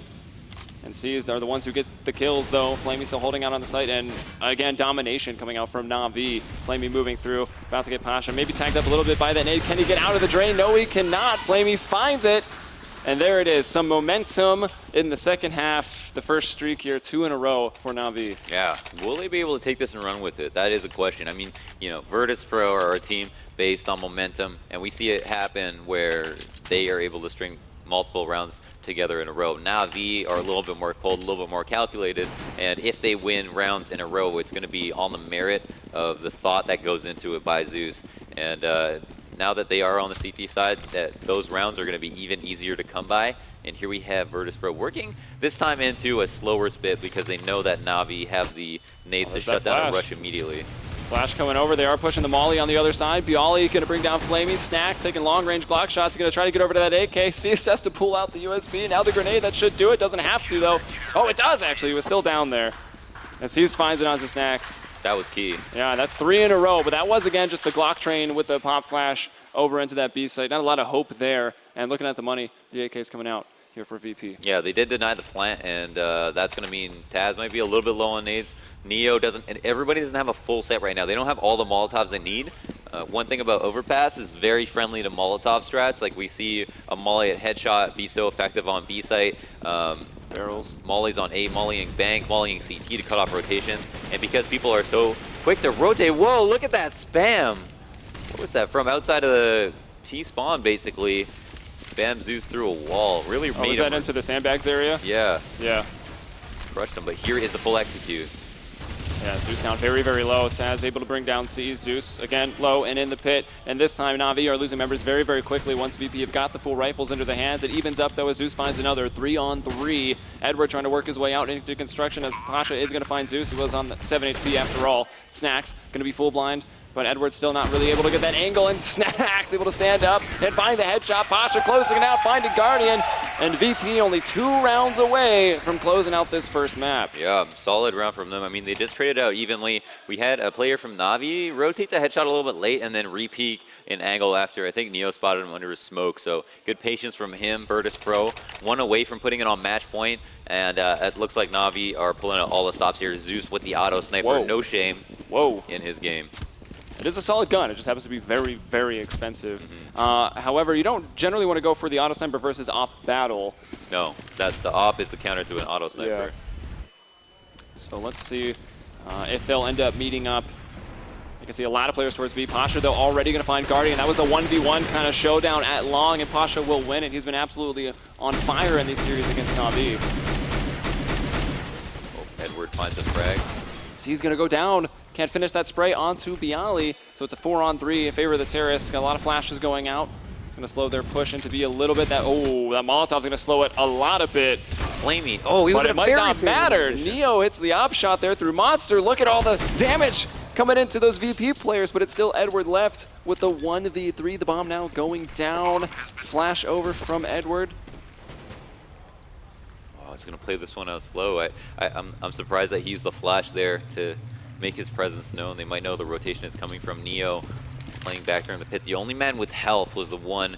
and Seized are the ones who get the kills, though. Flamey still holding out on the site, and again, domination coming out from Na'Vi. Flamey moving through, about to get Pasha. Maybe tagged up a little bit by that nade. Can he get out of the drain? No, he cannot. Flamey finds it. And there it is, some momentum in the second half. The first streak here, 2 in a row for Na'Vi. Yeah, will they be able to take this and run with it? That is a question. I mean, you know, Virtus.Pro are a team based on momentum, and we see it happen where they are able to string multiple rounds together in a row. Na'Vi are a little bit more cold, a little bit more calculated, and if they win rounds in a row, it's going to be on the merit of the thought that goes into it by Zeus. And now that they are on the CT side, that those rounds are going to be even easier to come by. And here we have Virtus.Pro working this time into a slower split because they know that Na'Vi have the nades to shut down a rush immediately. Flash coming over. They are pushing the molly on the other side. Bialy going to bring down Flamey. Snacks taking long-range Glock shots. He's going to try to get over to that AK. Seized has to pull out the USB. Now the grenade. That should do it. Doesn't have to, though. Oh, it does, actually. He was still down there. And Seized finds it onto Snacks. That was key. Yeah, that's 3 in a row. But that was, again, just the Glock train with the pop flash over into that B site. Not a lot of hope there. And looking at the money, the AK is coming out here for VP. Yeah, they did deny the plant, and that's going to mean Taz might be a little bit low on nades. Neo doesn't, and everybody doesn't have a full set right now. They don't have all the Molotovs they need. One thing about Overpass is very friendly to Molotov strats. Like we see a molly at headshot be so effective on B site. Barrels. Mollies on A, mollying bank, mollying CT to cut off rotations. And because people are so quick to rotate, whoa, look at that spam. What was that? From outside of the T-spawn, basically. Spam Zeus through a wall. Really made was that into the sandbags area? Yeah. Yeah. Crushed him, but here is the full execute. Yeah, Zeus down very, very low. Taz able to bring down C. Zeus again low and in the pit. And this time Na'Vi are losing members very, very quickly once VP have got the full rifles into the hands. It evens up though as Zeus finds another 3-on-3. Edward trying to work his way out into construction as Pasha is going to find Zeus, who was on 7 HP after all. Snacks going to be full blind. But Edward's still not really able to get that angle, and Snacks able to stand up and find the headshot. Pasha closing it out, finding Guardian. And VP only 2 rounds away from closing out this first map. Yeah, solid round from them. I mean, they just traded out evenly. We had a player from Navi rotate the headshot a little bit late and then re-peek an angle after I think Neo spotted him under his smoke. So good patience from him. Virtus.Pro, 1 away from putting it on match point. And it looks like Navi are pulling out all the stops here. Zeus with the auto sniper, Whoa. no shame Whoa. in his game. It is a solid gun. It just happens to be very, very expensive. However, you don't generally want to go for the auto sniper versus op battle. No, that's the op is the counter to an auto sniper. Yeah. So let's see if they'll end up meeting up. You can see a lot of players towards B. Pasha, though, already going to find Guardian. That was a 1v1 kind of showdown at long, and Pasha will win it. He's been absolutely on fire in these series against Navi. Oh, Edward finds a frag. He's going to go down. Can't finish that spray onto Bialy. So it's a 4-on-3 in favor of the Terrorists. Got a lot of flashes going out. It's going to slow their push into B a little bit. That Molotov's going to slow it a lot of bit. Flamey. Oh, he was But in it a might very not matter. Neo hits the op shot there through Monster. Look at all the damage coming into those VP players, but it's still Edward left with the 1v3. The bomb now going down. Flash over from Edward. Oh, he's going to play this one out slow. I'm surprised that he's the flash there to make his presence known. They might know the rotation is coming from Neo playing back there in the pit. The only man with health was the one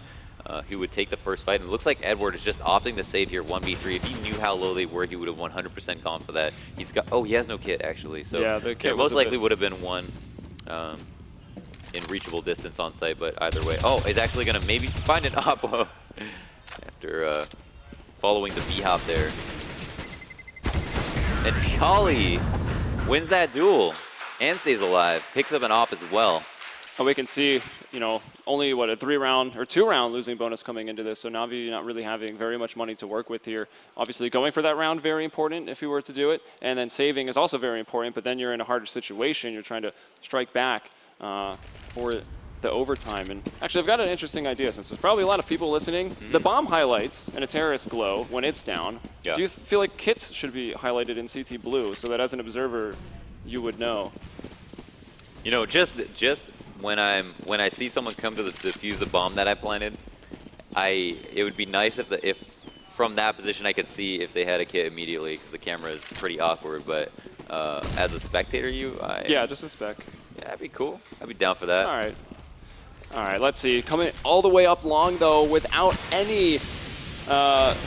who would take the first fight. And it looks like Edward is just opting to save here 1v3. If he knew how low they were, he would have 100% gone for that. He's got, he has no kit actually. So yeah, the kit there most likely would have been one in reachable distance on site, but either way. Oh, he's actually going to maybe find an oppo after following the B-hop there. And Bialy wins that duel and stays alive, picks up an op as well. And we can see, only what, a 3-round or 2-round losing bonus coming into this. So Navi not really having very much money to work with here. Obviously going for that round, very important if you were to do it. And then saving is also very important, but then you're in a harder situation. You're trying to strike back for the overtime. And actually, I've got an interesting idea since there's probably a lot of people listening. The bomb highlights in a terrorist glow when it's down. Yeah. Do you feel like kits should be highlighted in CT blue so that as an observer, you would know? Just when I see someone come to defuse the bomb that I planted, it would be nice if from that position I could see if they had a kit immediately because the camera is pretty awkward. But as a spectator, yeah, just a spec. Yeah, that'd be cool. I'd be down for that. All right, let's see. Coming all the way up long, though, without any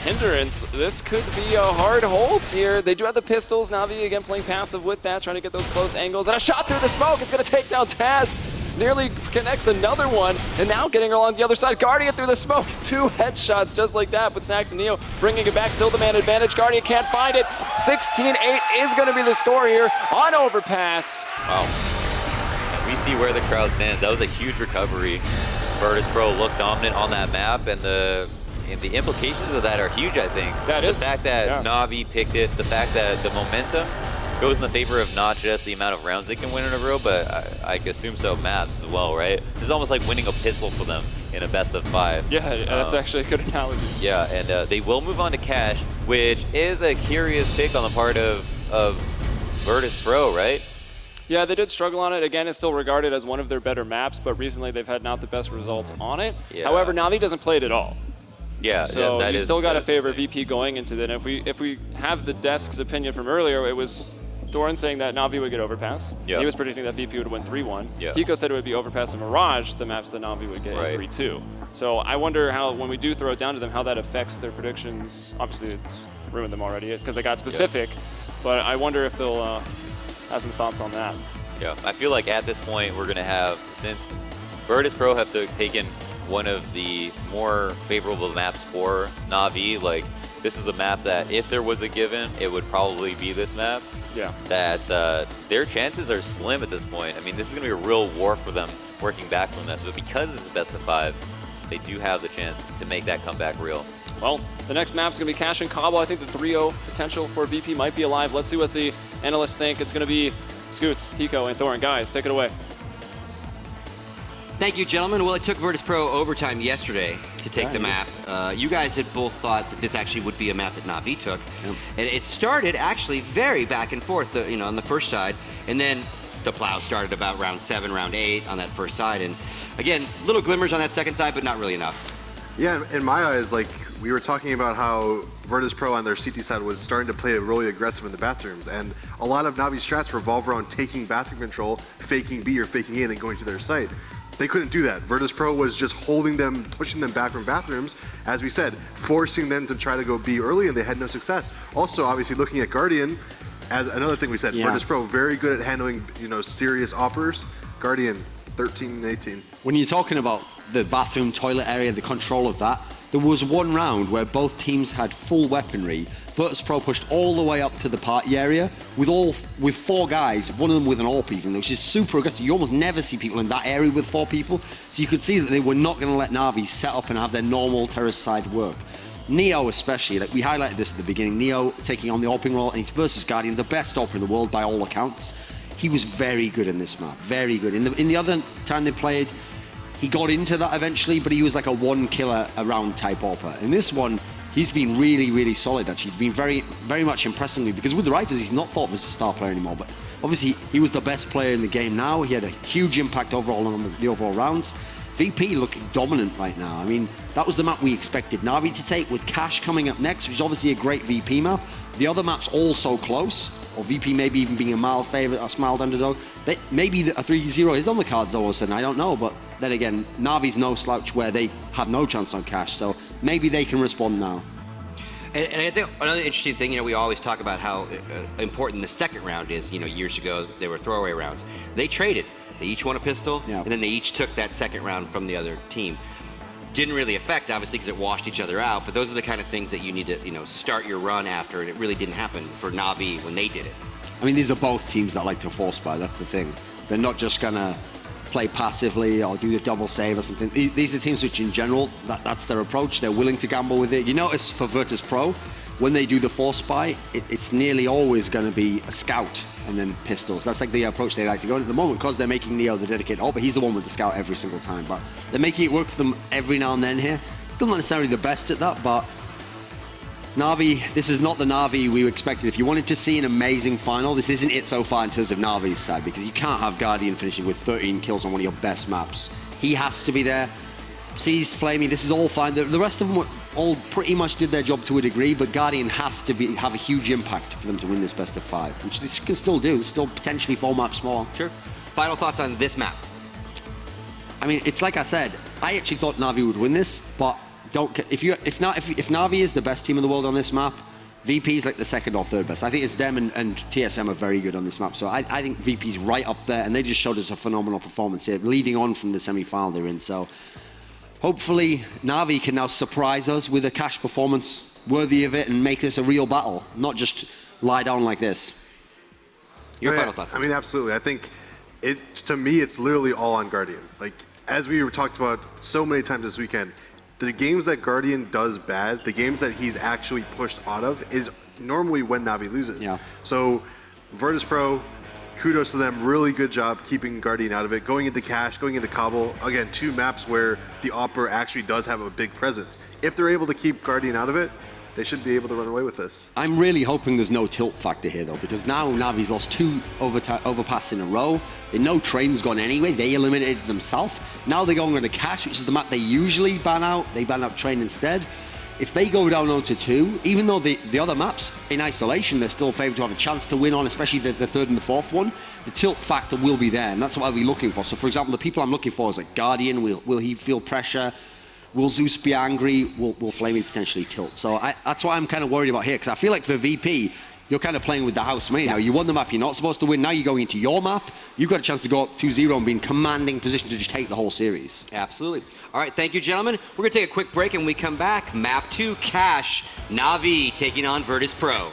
hindrance. This could be a hard hold here. They do have the pistols. Navi, again, playing passive with that, trying to get those close angles. And a shot through the smoke. It's going to take down Taz. Nearly connects another one. And now getting along the other side. Guardian through the smoke. 2 headshots just like that. But Snax and Neo bringing it back. Still the man advantage. Guardian can't find it. 16-8 is going to be the score here on overpass. Wow. We see where the crowd stands. That was a huge recovery. Virtus.Pro looked dominant on that map, and the implications of that are huge, I think. The fact that Navi picked it, the fact that the momentum goes in the favor of not just the amount of rounds they can win in a row, but I assume so maps as well, right? This is almost like winning a pistol for them in a best of 5. Yeah, that's actually a good analogy. Yeah, and they will move on to Cash, which is a curious pick on the part of Virtus.Pro, right? Yeah, they did struggle on it. Again, it's still regarded as one of their better maps, but recently they've had not the best results on it. Yeah. However, Navi doesn't play it at all. Yeah, so that you is, still got to favor VP going into that. If we have the desk's opinion from earlier, it was Doran saying that Navi would get Overpass. Yeah. He was predicting that VP would win 3-1. Yeah. Hiko said it would be Overpass and Mirage, the maps that Navi would get in 3-2. So I wonder how, when we do throw it down to them, how that affects their predictions. Obviously, it's ruined them already because they got specific, but I wonder if they'll have some thoughts on that. Yeah, I feel like at this point we're going to have, since Virtus.Pro have taken one of the more favorable maps for Navi, like this is a map that if there was a given, it would probably be this map. Yeah. That their chances are slim at this point. I mean, this is going to be a real war for them working back from this, but because it's a best of 5, they do have the chance to make that comeback real. Well, the next map's going to be Cash and Cobble. I think the 3-0 potential for VP might be alive. Let's see what the analysts think. It's going to be Scoots, Hiko, and Thorin. Guys, take it away. Thank you, gentlemen. Well, it took Virtus.Pro overtime yesterday to take the map. You guys had both thought that this actually would be a map that Navi took. Yep. And it started actually very back and forth, on the first side. And then the plow started about round 7, round 8 on that first side. And again, little glimmers on that second side, but not really enough. Yeah, in my eyes, like we were talking about how Virtus.Pro on their CT side was starting to play really aggressive in the bathrooms, and a lot of Navi's strats revolve around taking bathroom control, faking B or faking A, and then going to their site. They couldn't do that. Virtus.Pro was just holding them, pushing them back from bathrooms, as we said, forcing them to try to go B early, and they had no success. Also, obviously, looking at Guardian, as another thing we said, Virtus.Pro very good at handling, serious oppers. Guardian, 13 and 18. When you're talking about the bathroom, toilet area, the control of that, there was one round where both teams had full weaponry. Virtus.Pro pushed all the way up to the party area with 4 guys, one of them with an AWP even, which is super aggressive. You almost never see people in that area with 4 people. So you could see that they were not going to let Na'Vi set up and have their normal terrorist side work. Neo especially, like we highlighted this at the beginning, Neo taking on the AWPing role, and he's versus Guardian, the best AWPer in the world by all accounts. He was very good in this map, very good. In the other time they played, he got into that eventually, but he was like a 1 killer around type AWPer. In this one, he's been really, really solid actually. He's been very, very much impressing me, because with the Rifles, he's not thought of as a star player anymore, but obviously he was the best player in the game now. He had a huge impact overall on the overall rounds. VP looking dominant right now. I mean, that was the map we expected Na'Vi to take, with Cash coming up next, which is obviously a great VP map. The other maps all so close, or VP maybe even being a mild favorite, a mild underdog. Maybe a 3-0 is on the cards all of a sudden, I don't know, but then again, Na'Vi's no slouch where they have no chance on Cash, so maybe they can respond now. And I think another interesting thing, we always talk about how important the second round is. Years ago, they were throwaway rounds. They traded. They each won a pistol, and then they each took that second round from the other team. Didn't really affect, obviously, because it washed each other out, but those are the kind of things that you need to, start your run after, and it really didn't happen for Na'Vi when they did it. I mean, these are both teams that like to force buy, that's the thing. They're not just gonna play passively or do the double save or something. These are teams which, in general, that's their approach. They're willing to gamble with it. You notice for Virtus.Pro, when they do the force buy, it's nearly always going to be a scout and then pistols. That's like the approach they like to go. And at the moment, because they're making Neo the dedicated but he's the one with the scout every single time. But they're making it work for them every now and then here. Still not necessarily the best at that, but Na'Vi, this is not the Na'Vi we expected. If you wanted to see an amazing final, this isn't it so far in terms of Na'Vi's side, because you can't have Guardian finishing with 13 kills on one of your best maps. He has to be there. Seized, Flamey, this is all fine. The rest of them all pretty much did their job to a degree, but Guardian has to have a huge impact for them to win this best of 5, which they can still do. Still potentially 4 maps more. Sure. Final thoughts on this map? I mean, it's like I said, I actually thought Na'Vi would win this, but if Na'Vi is the best team in the world on this map, VP is like the second or third best. I think it's them and TSM are very good on this map, so I think VP's right up there, and they just showed us a phenomenal performance here, leading on from the semi-final they're in. So hopefully Na'Vi can now surprise us with a Cash performance worthy of it and make this a real battle, not just lie down like this. Your final thoughts? I mean, absolutely. I think to me, it's literally all on Guardian. Like, as we talked about so many times this weekend, the games that Guardian does bad, the games that he's actually pushed out of, is normally when Na'Vi loses. Yeah. So Virtus.Pro, kudos to them. Really good job keeping Guardian out of it. Going into Cash, going into Kabul. Again, 2 maps where the AWPer actually does have a big presence. If they're able to keep Guardian out of it, they should be able to run away with this. I'm really hoping there's no tilt factor here, though, because now Navi's lost 2 overpass in a row. They know Train's gone anyway. They eliminated themselves. Now they're going on to Cash, which is the map they usually ban out. They ban out Train instead. If they go down 0-2, even though the other maps in isolation, they're still favored to have a chance to win on, especially the third and the fourth one, the tilt factor will be there, and that's what I'll be looking for. So, for example, the people I'm looking for is like Guardian. Will he feel pressure? Will Zeus be angry? Will Flamey potentially tilt? So that's what I'm kind of worried about here, because I feel like for VP, you're kind of playing with the house money now. You won the map you're not supposed to win. Now you're going into your map. You've got a chance to go up 2-0 and be in commanding position to just take the whole series. Absolutely. All right, thank you, gentlemen. We're going to take a quick break, and when we come back, map 2, Cash, Na'Vi taking on Virtus.Pro.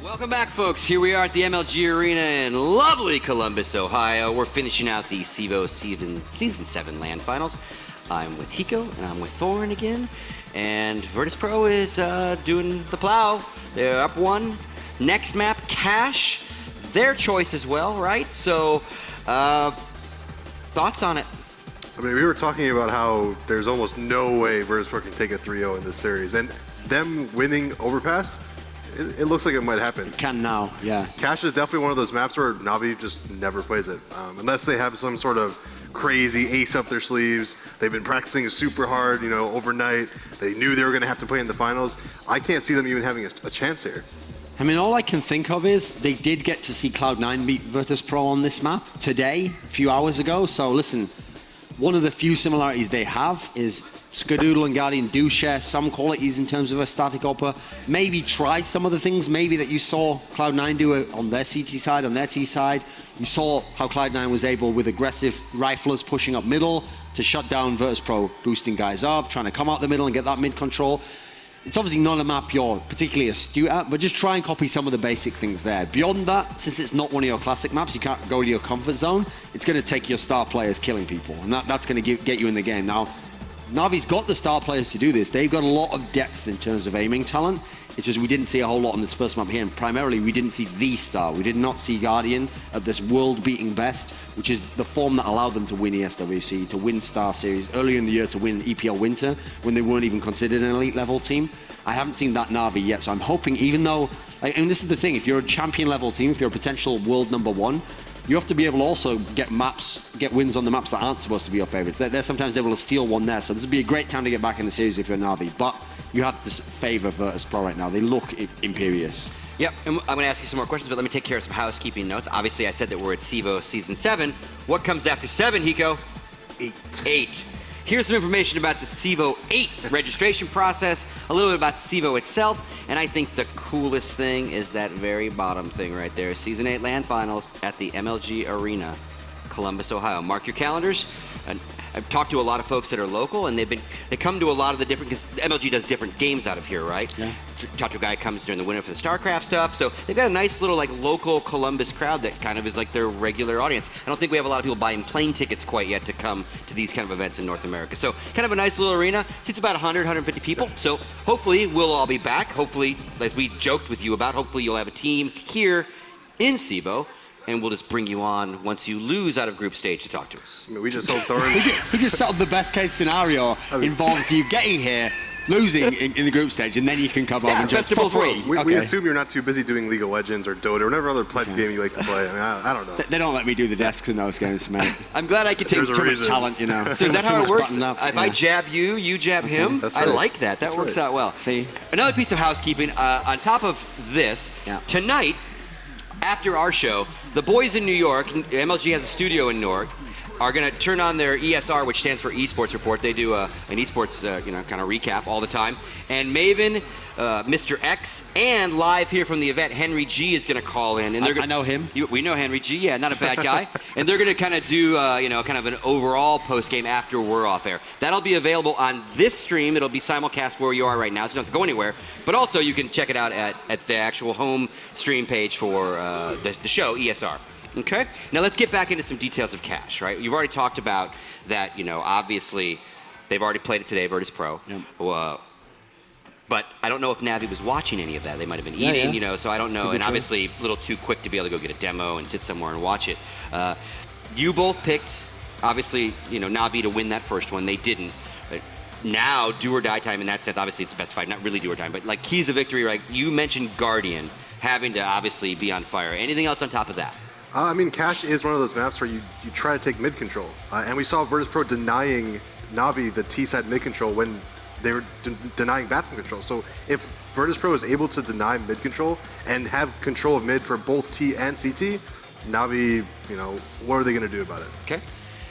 Welcome back, folks. Here we are at the MLG Arena in lovely Columbus, Ohio. We're finishing out the CEVO Season 7 LAN Finals. I'm with Hiko, and I'm with Thorin again. And Virtus.Pro is doing the plow. They're up 1. Next map, Cash. Their choice as well, right? So, thoughts on it? I mean, we were talking about how there's almost no way Virtus.Pro can take a 3-0 in this series. And them winning Overpass, it looks like it might happen. Can now, yeah. Cash is definitely one of those maps where Navi just never plays it. Unless they have some sort of crazy ace up their sleeves. They've been practicing super hard, overnight. They knew they were going to have to play in the finals. I can't see them even having a chance here. I mean, all I can think of is they did get to see Cloud9 beat Virtus.Pro on this map today, a few hours ago. So listen, one of the few similarities they have is Skadoodle and Guardian do share some qualities in terms of a static upper. Maybe try some of the things maybe that you saw Cloud9 do on their CT side, on their T side. You saw how Cloud9 was able, with aggressive riflers pushing up middle, to shut down Virtus.Pro, boosting guys up, trying to come out the middle and get that mid control. It's obviously not a map you're particularly astute at, but just try and copy some of the basic things there. Beyond that, since it's not one of your classic maps, you can't go to your comfort zone. It's going to take your star players killing people, and that's going to get you in the game. Now, Navi's got the star players to do this. They've got a lot of depth in terms of aiming talent. It's just we didn't see a whole lot on this first map here, and primarily we didn't see the star. We did not see Guardian at this world-beating best, which is the form that allowed them to win ESWC, to win Star Series, earlier in the year to win EPL Winter, when they weren't even considered an elite level team. I haven't seen that Navi yet, so I'm hoping, even though, and this is the thing, if you're a champion level team, if you're a potential world #1, you have to be able to also get wins on the maps that aren't supposed to be your favorites. They're sometimes able to steal one there, so this would be a great time to get back in the series if you're Navi, but you have to favor Virtus.Pro right now. They look imperious. Yep, and I'm going to ask you some more questions, but let me take care of some housekeeping notes. Obviously, I said that we're at CEVO Season 7. What comes after 7, Hiko? 8. Here's some information about the CEVO 8 registration process, a little bit about the CEVO itself, and I think the coolest thing is that very bottom thing right there. Season 8 LAN Finals at the MLG Arena, Columbus, Ohio. Mark your calendars. And I've talked to a lot of folks that are local, and they come to a lot of the different, because MLG does different games out of here, right? Yeah. Talked to a guy who comes during the winter for the StarCraft stuff, so they've got a nice little local Columbus crowd that kind of is like their regular audience. I don't think we have a lot of people buying plane tickets quite yet to come to these kind of events in North America. So kind of a nice little arena. Seats about 100, 150 people. So hopefully we'll all be back. Hopefully, as we joked with you about, hopefully you'll have a team here in CEVO, and we'll just bring you on once you lose out of group stage to talk to us. I mean, we just hope Thorin... He just set up the best case scenario. Involves you getting here, losing in the group stage, and then you can come over and just for free. We assume you're not too busy doing League of Legends or Dota or whatever other pledge game you like to play. I mean, I don't know. They don't let me do the desks in those games, man. I'm glad I could take too much talent, So is that how it works? If I jab you, you jab him? That's I right. like that. That works out well. See? Another piece of housekeeping, on top of this, tonight, after our show, the boys in New York, MLG has a studio in Newark, are going to turn on their ESR, which stands for Esports Report. They do an esports, kind of recap all the time. And Maven, Mr. X, and live here from the event, Henry G is going to call in. And I know him. We know Henry G, yeah, not a bad guy. And they're going to kind of do, kind of an overall post-game after we're off air. That'll be available on this stream. It'll be simulcast where you are right now, so you don't have to go anywhere. But also, you can check it out at the actual home stream page for the show, ESR. Okay? Now, let's get back into some details of Cash, right? You've already talked about that, obviously, they've already played it today, Virtus.Pro. Yep. But I don't know if Navi was watching any of that. They might have been eating, so I don't know. And obviously, a little too quick to be able to go get a demo and sit somewhere and watch it. You both picked, obviously, Navi to win that first one. They didn't. But now, do or die time in that sense. Obviously, it's best of 5, not really do or die. But like keys of victory, right? You mentioned Guardian having to obviously be on fire. Anything else on top of that? I mean, Cash is one of those maps where you try to take mid control. And we saw Virtus.Pro denying Navi the T-side mid control when they were denying bathroom control. So if Virtus.Pro is able to deny mid control and have control of mid for both T and CT, Navi, what are they going to do about it? Okay.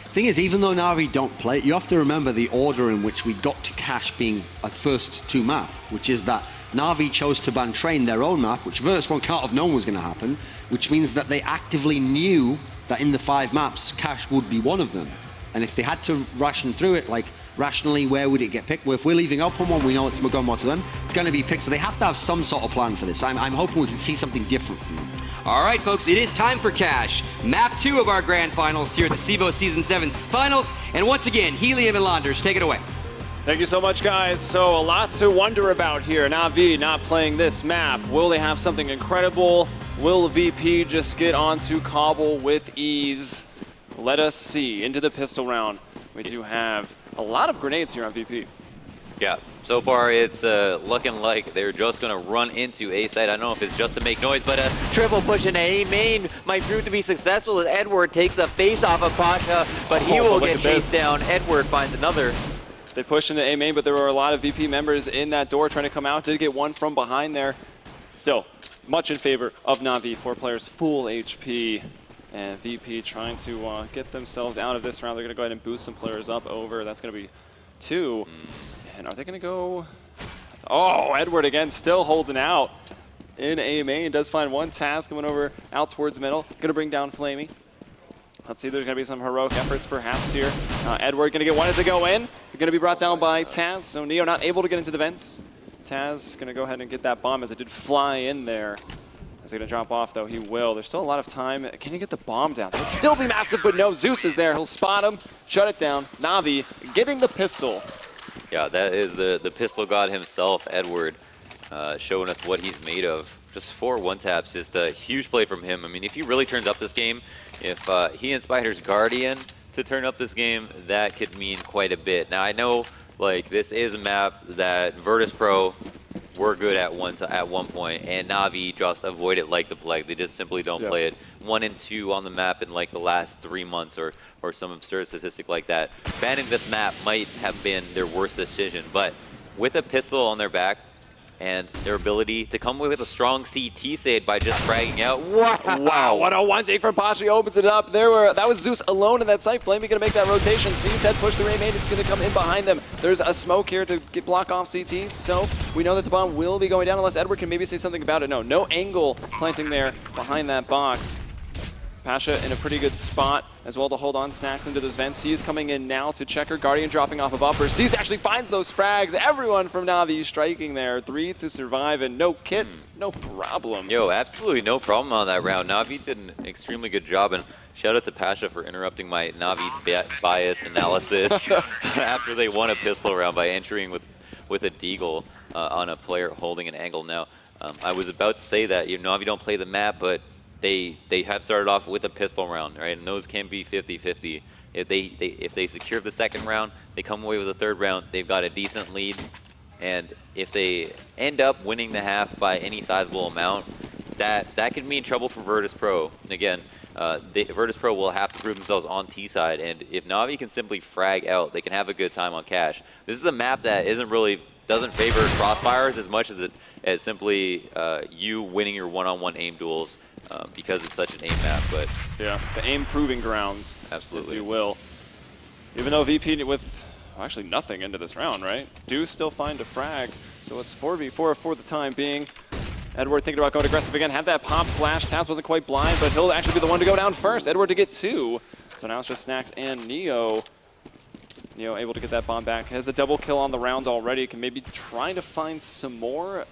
Thing is, even though Navi don't play it, you have to remember the order in which we got to Cash being a first 2 map, which is that Navi chose to ban Train, their own map, which Virtus.Pro can't have known was going to happen, which means that they actively knew that in the 5 maps, Cash would be one of them. And if they had to ration through it, like rationally, where would it get picked? Well, if we're leaving open one, we know it's going more to them. It's going to be picked, so they have to have some sort of plan for this. I'm hoping we can see something different from them. All right, folks, it is time for cash. Map 2 of our grand finals here at the CEVO Season 7 finals. And once again, Helium and Landers, take it away. Thank you so much, guys. So a lot to wonder about here. Na'Vi not playing this map. Will they have something incredible? Will VP just get onto Cobble with ease? Let us see. Into the pistol round. We do have a lot of grenades here on VP. Yeah, so far it's looking like they're just going to run into A side. I don't know if it's just to make noise, but a triple push in A main might prove to be successful as Edward takes the face off of Pasha, but he will get chased down. Edward finds another. They pushed into A main, but there were a lot of VP members in that door trying to come out. Did get one from behind there. Still, much in favor of Na'Vi. 4 players full HP. And VP trying to get themselves out of this round. They're going to go ahead and boost some players up over. That's going to be 2. And are they going to go? Oh, Edward again, still holding out in A main. Does find one task coming over out towards middle. Going to bring down Flamey. Let's see, there's going to be some heroic efforts perhaps here. Edward going to get one as they go in. They're going to be brought down by Taz. So Neo not able to get into the vents. Taz going to go ahead and get that bomb as it did fly in there. Is he going to drop off, though? He will. There's still a lot of time. Can he get the bomb down? It would still be massive, but no. Zeus is there. He'll spot him, shut it down. Na'Vi getting the pistol. Yeah, that is the pistol god himself, Edward, showing us what he's made of. Just 4 one-taps, just a huge play from him. I mean, if he really turns up this game, if he inspires Guardian to turn up this game, that could mean quite a bit. Now, I know, like, this is a map that Virtus.Pro were good at one point, and Na'Vi just avoid it like the plague. They just simply don't play it. 1 and 2 on the map in like the last 3 months or some absurd statistic like that. Banning this map might have been their worst decision, but with a pistol on their back and their ability to come away with a strong CT save by just fragging out. Wow, what a 1-day from Pasha. Opens it up. That was Zeus alone in that site. Flamey going to make that rotation. C's head push the Ray main. It's going to come in behind them. There's a smoke here to block off CT, so we know that the bomb will be going down unless Edward can maybe say something about it. No angle planting there behind that box. Pasha in a pretty good spot as well to hold on Snacks into those vents. C is coming in now to check her. Guardian dropping off of upper. C actually finds those frags. Everyone from Na'Vi striking there. 3 to survive and no kit, no problem. Yo, absolutely no problem on that round. Na'Vi did an extremely good job, and shout out to Pasha for interrupting my Na'Vi bias analysis after they won a pistol round by entering with a deagle on a player holding an angle. Now, I was about to say that Na'Vi don't play the map, but they have started off with a pistol round, right? And those can be 50-50. If they secure the second round, they come away with a third round, they've got a decent lead. And if they end up winning the half by any sizable amount, that could mean trouble for Virtus.Pro. And again, Virtus.Pro will have to prove themselves on T side, and if Na'Vi can simply frag out, they can have a good time on cash. This is a map that doesn't favor crossfires as much as simply you winning your one-on-one aim duels because it's such an aim map. But yeah, the aim proving grounds, absolutely, if you will. Even though VP with actually nothing into this round, right? Do still find a frag, so it's 4v4 for the time being. Edward thinking about going aggressive again. Had that pop flash. Taz wasn't quite blind, but he'll actually be the one to go down first. Edward to get 2. So now it's just Snacks and Neo. Neo able to get that bomb back. Has a double kill on the round already. Can maybe try to find some more.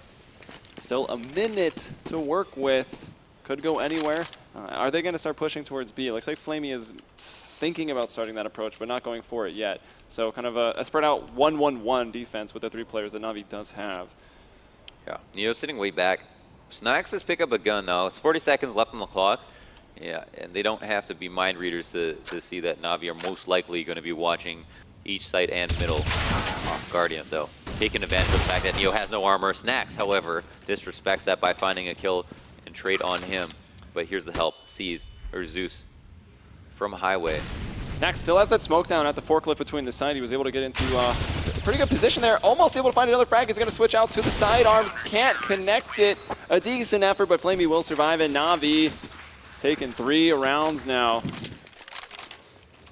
Still a minute to work with. Could go anywhere. Are they going to start pushing towards B? It looks like Flamey is thinking about starting that approach, but not going for it yet. So kind of a spread out 1-1-1 defense with the 3 players that Na'Vi does have. Yeah, Neo's sitting way back. Snacks has picked up a gun now. It's 40 seconds left on the clock. Yeah, and they don't have to be mind readers to see that Na'Vi are most likely going to be watching each site and middle. Guardian, though, taking advantage of the fact that Neo has no armor. Snacks, however, disrespects that by finding a kill and trade on him. But here's the help. Zeus from Highway. Snacks still has that smoke down at the forklift between the side. He was able to get into a pretty good position there. Almost able to find another frag. He's going to switch out to the sidearm. Can't connect it. A decent effort, but Flamey will survive. And Na'Vi taking 3 rounds now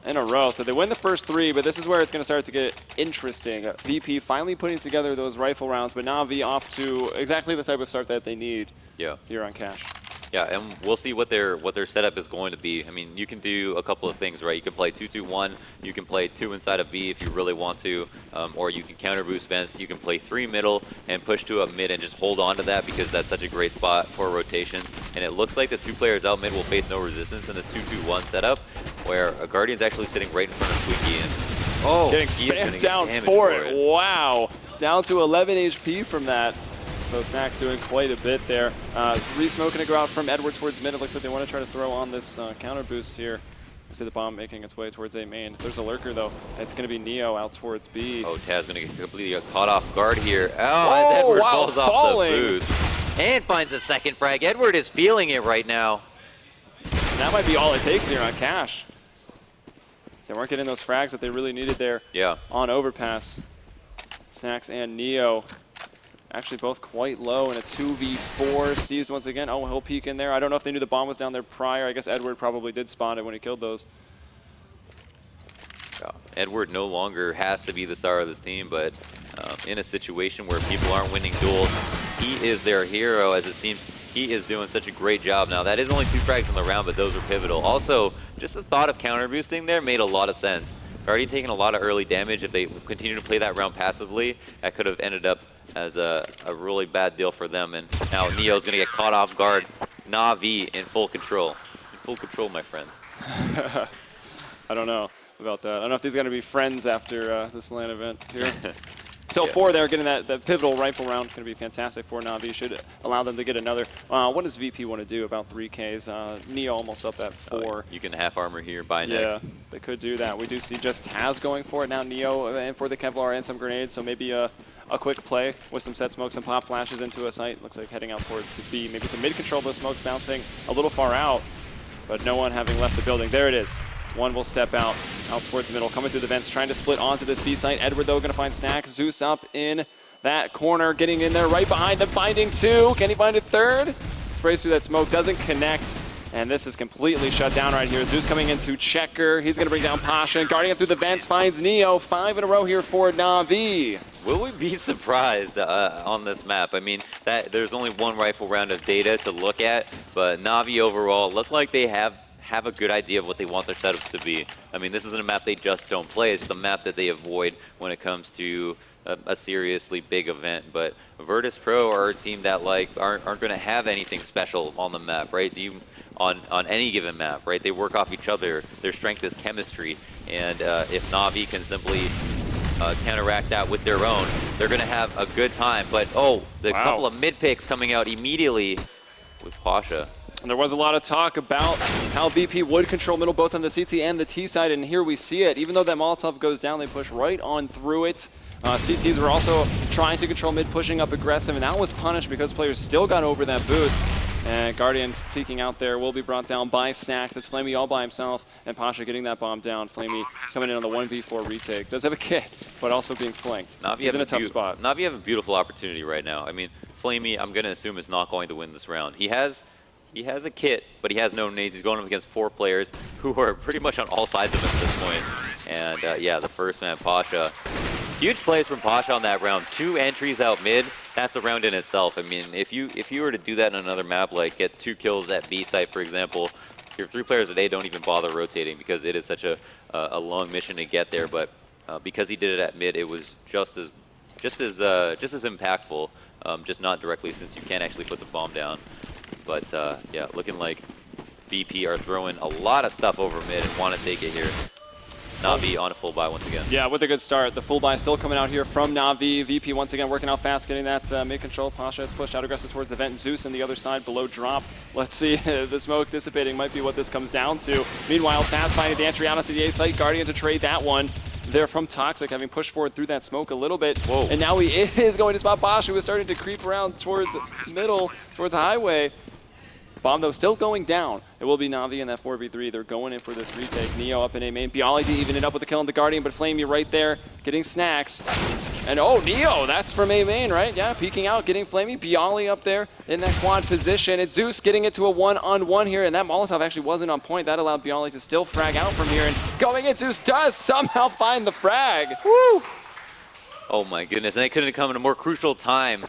in a row. So they win the first 3, but this is where it's going to start to get interesting. VP finally putting together those rifle rounds, but Na'Vi off to exactly the type of start that they need here on Cash. Yeah, and we'll see what their setup is going to be. I mean, you can do a couple of things, right? You can play 2-2-1. You can play 2 inside of B if you really want to, or you can counter boost vents. You can play 3 middle and push to a mid and just hold on to that because that's such a great spot for rotations. And it looks like the 2 players out mid will face no resistance in this 2-2-1 setup, where a Guardian's actually sitting right in front of Squeaky and Getting spammed down for it. Wow, down to 11 HP from that. So Snack's doing quite a bit there. Re-smoke going to go out from Edward towards mid. It looks like they want to try to throw on this counter boost here. I see the bomb making its way towards A main. There's a lurker though. It's going to be Neo out towards B. Oh, Taz going to get completely caught off guard here. Oh, as Edward falls off the boost and finds a second frag. Edward is feeling it right now. And that might be all it takes here on Cash. They weren't getting those frags that they really needed there on Overpass. Snacks and Neo actually both quite low in a 2v4. Seized once again. Oh, he'll peek in there. I don't know if they knew the bomb was down there prior. I guess Edward probably did spawn it when he killed those. Edward no longer has to be the star of this team, but in a situation where people aren't winning duels, he is their hero. As it seems, he is doing such a great job. Now, that is only 2 frags in the round, but those are pivotal. Also, just the thought of counter boosting there made a lot of sense. Already taking a lot of early damage. If they continue to play that round passively, that could have ended up as a really bad deal for them. And now Neo's going to get caught off guard. Na'Vi in full control. In full control, my friend. I don't know about that. I don't know if these are going to be friends after this LAN event here. So 4 there, getting that pivotal rifle round is going to be fantastic for Na'Vi. Should allow them to get another. What does VP want to do? About 3Ks. Neo almost up at 4. Oh, you can half armor here, buy yeah, next. They could do that. We do see just Taz going for it now. Neo and for the Kevlar and some grenades. So maybe a quick play with some set smokes and pop flashes into a site. Looks like heading out towards B. Maybe some mid-control, but smokes bouncing a little far out. But no one having left the building. There it is. One will step out towards the middle, coming through the vents, trying to split onto this B site. Edward, though, going to find Snacks. Zeus up in that corner, getting in there right behind them, finding 2. Can he find a 3rd? Sprays through that smoke, doesn't connect. And this is completely shut down right here. Zeus coming into Checker. He's going to bring down Pasha. Guarding through the vents, finds Neo. 5 in a row here for Na'Vi. Will we be surprised on this map? I mean, there's only 1 rifle round of data to look at, but Na'Vi overall look like they have a good idea of what they want their setups to be. I mean, this isn't a map they just don't play. It's just a map that they avoid when it comes to a seriously big event. But Virtus.Pro are a team that aren't going to have anything special on the map, right? On any given map, right? They work off each other. Their strength is chemistry, and if Na'Vi can simply counteract that with their own, they're going to have a good time. But the couple of mid picks coming out immediately with Pasha. And there was a lot of talk about how BP would control middle both on the CT and the T side, and here we see it. Even though that Molotov goes down, they push right on through it. CTs were also trying to control mid, pushing up aggressive, and that was punished because players still got over that boost. And Guardian peeking out there will be brought down by Snacks. It's Flamey all by himself, and Pasha getting that bomb down. Flamey coming in on the 1v4 retake. Does have a kit, but also being flanked. He's in a tough spot. Na'Vi have a beautiful opportunity right now. I mean, Flamey, I'm going to assume, is not going to win this round. He has a kit, but he has no nades. He's going up against 4 players who are pretty much on all sides of him at this point. And yeah, the first man, Pasha. Huge plays from Pasha on that round. 2 entries out mid. That's a round in itself. I mean, if you were to do that in another map, like get 2 kills at B site, for example, your 3 players a day don't even bother rotating because it is such a long mission to get there. But because he did it at mid, it was just as impactful. Just not directly, since you can't actually put the bomb down. But yeah, looking like VP are throwing a lot of stuff over mid and want to take it here. Na'Vi on a full buy once again. Yeah, with a good start. The full buy still coming out here from Na'Vi. VP once again working out fast, getting that mid-control. Pasha has pushed out aggressive towards the vent. Zeus on the other side below drop. Let's see, the smoke dissipating might be what this comes down to. Meanwhile, Taz finding the entry out at the A site. Guardian to trade that one. There from Toxic, having pushed forward through that smoke a little bit. Whoa. And now he is going to spot Pasha, who is starting to creep around towards middle, towards the highway. Bomb, though, still going down. It will be Na'Vi in that 4v3. They're going in for this retake. Neo up in A main. Bialy to even it up with the kill on the Guardian, but Flamey right there, getting Snacks. And oh, Neo, that's from A main, right? Yeah, peeking out, getting Flamey. Bialy up there in that quad position. It's Zeus getting it to a 1-on-1 here, and that Molotov actually wasn't on point. That allowed Bialy to still frag out from here, and going in, Zeus does somehow find the frag. Woo! Oh my goodness, and they couldn't come at a more crucial time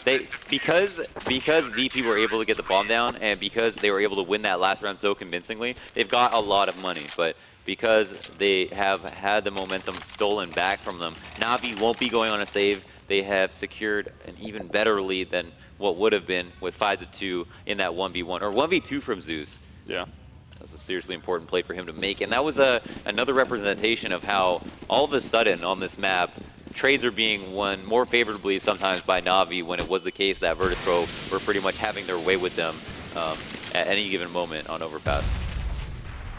because VP were able to get the bomb down and because they were able to win that last round so convincingly, they've got a lot of money. But because they have had the momentum stolen back from them, Na'Vi won't be going on a save. They have secured an even better lead than what would have been with 5-2 in that 1v1 or 1v2 from Zeus. Yeah. That's a seriously important play for him to make, and that was another representation of how all of a sudden on this map, trades are being won more favorably sometimes by Na'Vi when it was the case that Virtus.Pro were pretty much having their way with them at any given moment on Overpass.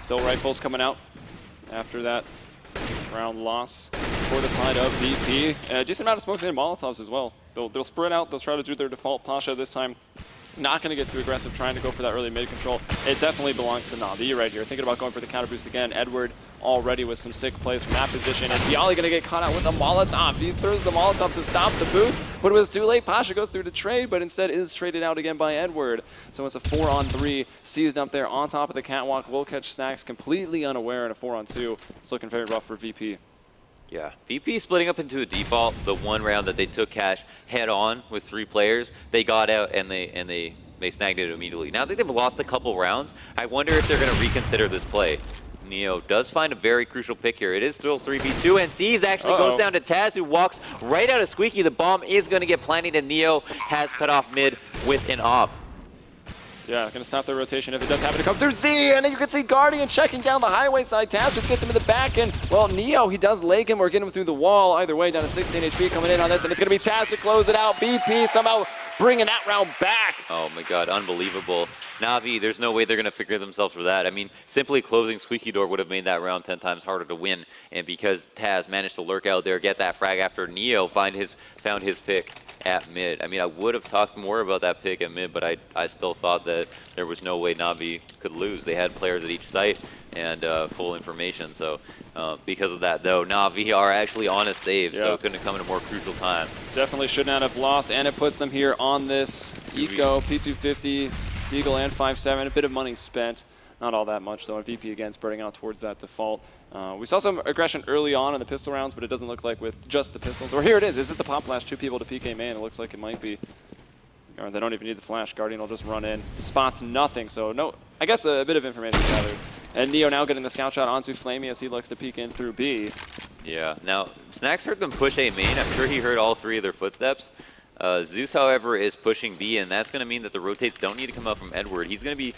Still rifles coming out after that round loss for the side of VP. A decent amount of smokes and Molotovs as well. They'll spread out, they'll try to do their default. Pasha this time not going to get too aggressive, trying to go for that early mid control. It definitely belongs to Na'Vi right here. Thinking about going for the counter boost again. Edward already with some sick plays from that position, and Bialy going to get caught out with a Molotov. He throws the Molotov to stop the boost, but it was too late. Pasha goes through to trade, but instead is traded out again by Edward. So it's a 4-on-3, seized up there on top of the catwalk. Will catch Snacks completely unaware in a 4-on-2. It's looking very rough for VP. Yeah, VP splitting up into a default. The one round that they took cash head on with 3 players, they got out and they snagged it immediately. Now that they've lost a couple rounds, I wonder if they're going to reconsider this play. Neo does find a very crucial pick here. It is still 3v2, and Seas actually goes down to Taz, who walks right out of Squeaky. The bomb is going to get planted, and Neo has cut off mid with an op. Yeah, going to stop the rotation if it does happen to come through Z, and then you can see Guardian checking down the highway side. Taz just gets him in the back, and, well, Neo, he does leg him or get him through the wall. Either way, down to 16 HP coming in on this, and it's going to be Taz to close it out. BP somehow bringing that round back. Oh my god, unbelievable. Na'Vi, there's no way they're going to figure themselves for that. I mean, simply closing Squeaky Door would have made that round 10 times harder to win, and because Taz managed to lurk out there, get that frag after Neo found his pick at mid. I mean, I would have talked more about that pick at mid, but I still thought that there was no way Na'Vi could lose. They had players at each site and full information. So because of that, though, Na'Vi are actually on a save, so it couldn't come at a more crucial time. Definitely should not have lost, and it puts them here on this Eco, P250, Deagle, and 5-7. A bit of money spent. Not all that much, though. And VP again spreading out towards that default. We saw some aggression early on in the pistol rounds, but it doesn't look like with just the pistols. Or here it is. Is it the pop flash? 2 people to PK main. It looks like it might be. Or they don't even need the flash. Guardian will just run in. Spots nothing. So no, I guess a bit of information gathered. And Neo now getting the scout shot onto Flamey as he looks to peek in through B. Yeah. Now, Snacks heard them push A main. I'm sure he heard all 3 of their footsteps. Zeus, however, is pushing B, and that's going to mean that the rotates don't need to come out from Edward. He's going to be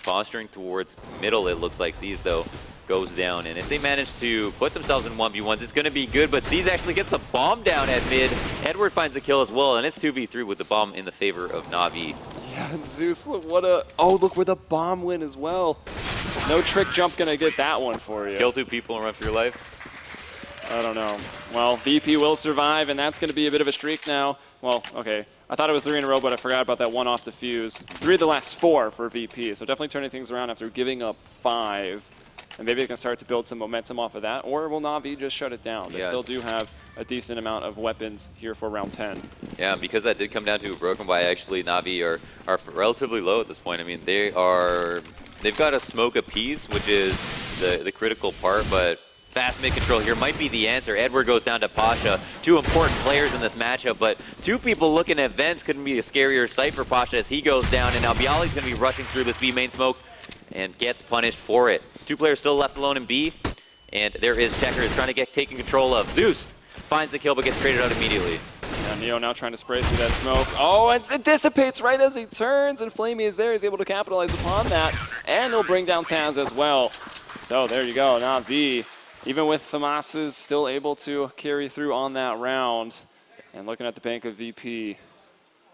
posturing towards middle, it looks like. Seas, though, goes down, and if they manage to put themselves in 1v1s, it's going to be good, but Seas actually gets the bomb down at mid. Edward finds the kill as well, and it's 2v3 with the bomb in the favor of Na'Vi. Yeah, and Zeus, what a... Oh, look where the bomb went as well. No trick jump going to get that one for you. Kill 2 people and run for your life? I don't know. Well, VP will survive, and that's going to be a bit of a streak now. Well, okay. I thought it was 3 in a row, but I forgot about that one off the fuse. 3 of the last 4 for VP, so definitely turning things around after giving up 5. And maybe they can start to build some momentum off of that, or will Na'Vi just shut it down? They still do have a decent amount of weapons here for round 10. Yeah, because that did come down to a broken buy, actually, Na'Vi are relatively low at this point. I mean, they've got a smoke apiece, which is the critical part, but fast mid control here might be the answer. Edward goes down to Pasha. 2 important players in this matchup, but 2 people looking at Vents couldn't be a scarier sight for Pasha as he goes down, and now Bialy's going to be rushing through this B main smoke and gets punished for it. 2 players still left alone in B, and there is Checkers trying to get taken control of. Zeus finds the kill but gets traded out immediately. Yeah, Neo now trying to spray through that smoke. Oh, and it dissipates right as he turns, and Flamey is there. He's able to capitalize upon that, and he'll bring down Taz as well. So there you go, Na'Vi, even with Thamas's still able to carry through on that round. And looking at the bank of VP,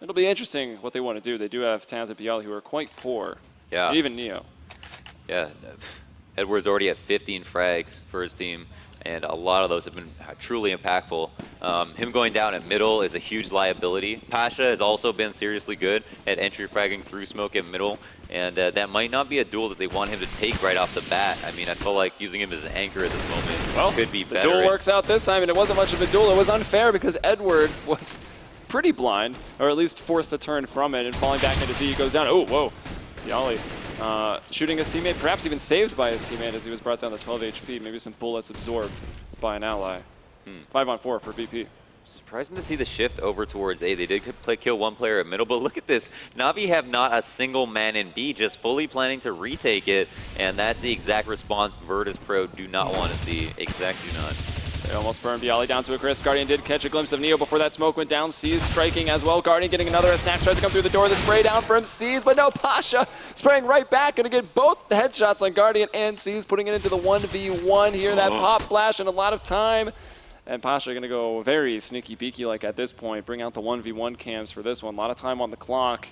it'll be interesting what they want to do. They do have Taz and Bialy who are quite poor. Yeah. Even Neo. Yeah, Edward's already at 15 frags for his team, and a lot of those have been truly impactful. Him going down at middle is a huge liability. Pasha has also been seriously good at entry fragging through smoke at middle, and that might not be a duel that they want him to take right off the bat. I mean, I feel like using him as an anchor at this moment could be better. The duel works out this time, and it wasn't much of a duel. It was unfair because Edward was pretty blind, or at least forced to turn from it, and falling back into Z, he goes down. Oh, whoa. Bialy shooting his teammate, perhaps even saved by his teammate as he was brought down to 12 HP. Maybe some bullets absorbed by an ally. 5-on-4 for VP. Surprising to see the shift over towards A. They did kill one player at middle, but look at this. Na'Vi have not a single man in B, just fully planning to retake it, and that's the exact response Virtus.Pro do not want to see. Exactly not. They almost burned Bialy down to a crisp. Guardian did catch a glimpse of Neo before that smoke went down. Seas striking as well. Guardian getting another. As Snacks tries to come through the door. The spray down from Seas, but no, Pasha spraying right back. Going to get both the headshots on Guardian and Seas, putting it into the 1v1 here. That pop flash and a lot of time. And Pasha going to go very sneaky beaky like at this point. Bring out the 1v1 cams for this one. A lot of time on the clock.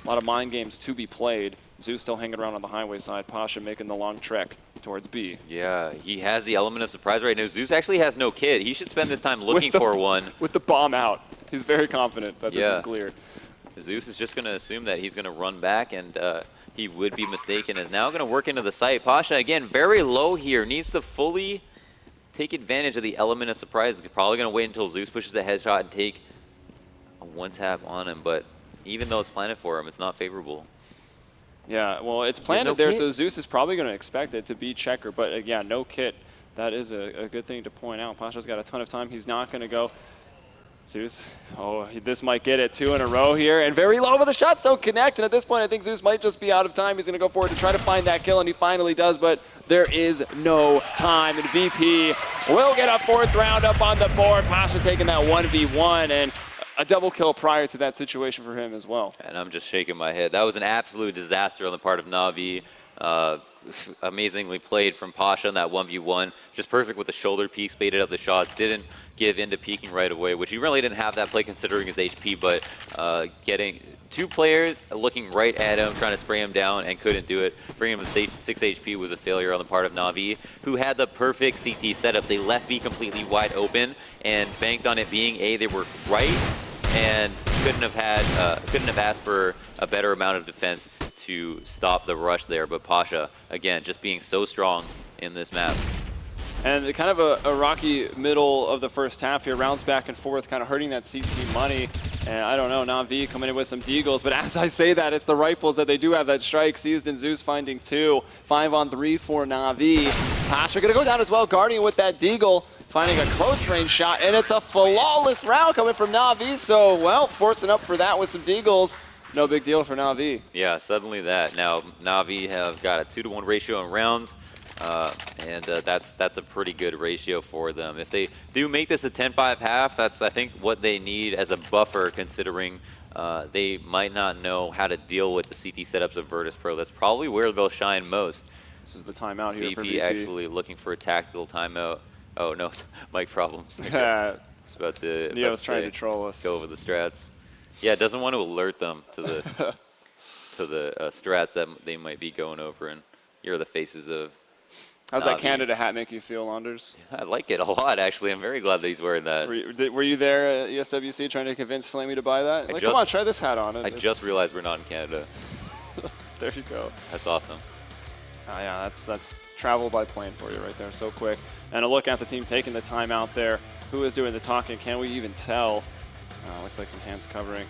A lot of mind games to be played. Zeus still hanging around on the highway side. Pasha making the long trek towards B. Yeah, he has the element of surprise right now. Zeus actually has no kit. He should spend this time looking for one. With the bomb out. He's very confident that this is cleared. Zeus is just going to assume that he's going to run back, and he would be mistaken. Is now going to work into the site. Pasha, again, very low here. Needs to fully take advantage of the element of surprise. He's probably going to wait until Zeus pushes a headshot and take a one-tap on him, but even though it's planted for him, it's not favorable. Yeah, well, it's planted there, so Zeus is probably going to expect it to be checker. But, yeah, no kit. That is a good thing to point out. Pasha's got a ton of time. He's not going to go. Zeus, this might get it 2 in a row here. And very low, but the shots don't connect. And at this point, I think Zeus might just be out of time. He's going to go forward to try to find that kill, and he finally does. But there is no time. And VP will get a 4th round up on the board. Pasha taking that 1v1. And a double kill prior to that situation for him as well. And I'm just shaking my head. That was an absolute disaster on the part of Na'Vi. Amazingly played from Pasha in that 1v1. Just perfect with the shoulder peeks, baited up the shots, didn't give into peeking right away, which he really didn't have that play considering his HP, but getting 2 players looking right at him, trying to spray him down, and couldn't do it. Bringing him to 6 HP was a failure on the part of Na'Vi, who had the perfect CT setup. They left B completely wide open and banked on it being A. They were right and couldn't have asked for a better amount of defense to stop the rush there. But Pasha, again, just being so strong in this map. And kind of a rocky middle of the first half here. Rounds back and forth, kind of hurting that CT money. And I don't know, Na'Vi coming in with some deagles. But as I say that, it's the rifles that they do have that strike. Seized and Zeus finding 2. 5 on 3 for Na'Vi. Pasha going to go down as well. Guardian with that deagle, finding a close range shot. And it's a flawless round coming from Na'Vi. So, well, forcing up for that with some deagles. No big deal for Na'Vi. Yeah, suddenly that. Now, Na'Vi have got a 2-to-1 ratio in rounds. And that's a pretty good ratio for them. If they do make this a 10-5 half, that's, I think, what they need as a buffer, considering they might not know how to deal with the CT setups of Virtus.Pro. That's probably where they'll shine most. This is the timeout here for VP VP. actually looking for a tactical timeout. Oh, no, mic problems. It's about to Neo's trying to troll us. Go over the strats. Yeah, it doesn't want to alert them to the strats that they might be going over, and here are the faces of How's that Canada hat make you feel, Anders? I like it a lot, actually. I'm very glad that he's wearing that. Were you there at ESWC trying to convince Flamey to buy that? Like, come on, try this hat on. I just realized we're not in Canada. There you go. That's awesome. Yeah, that's travel by plane for you right there, so quick. And a look at the team taking the time out there. Who is doing the talking? Can we even tell? Looks like some hands covering.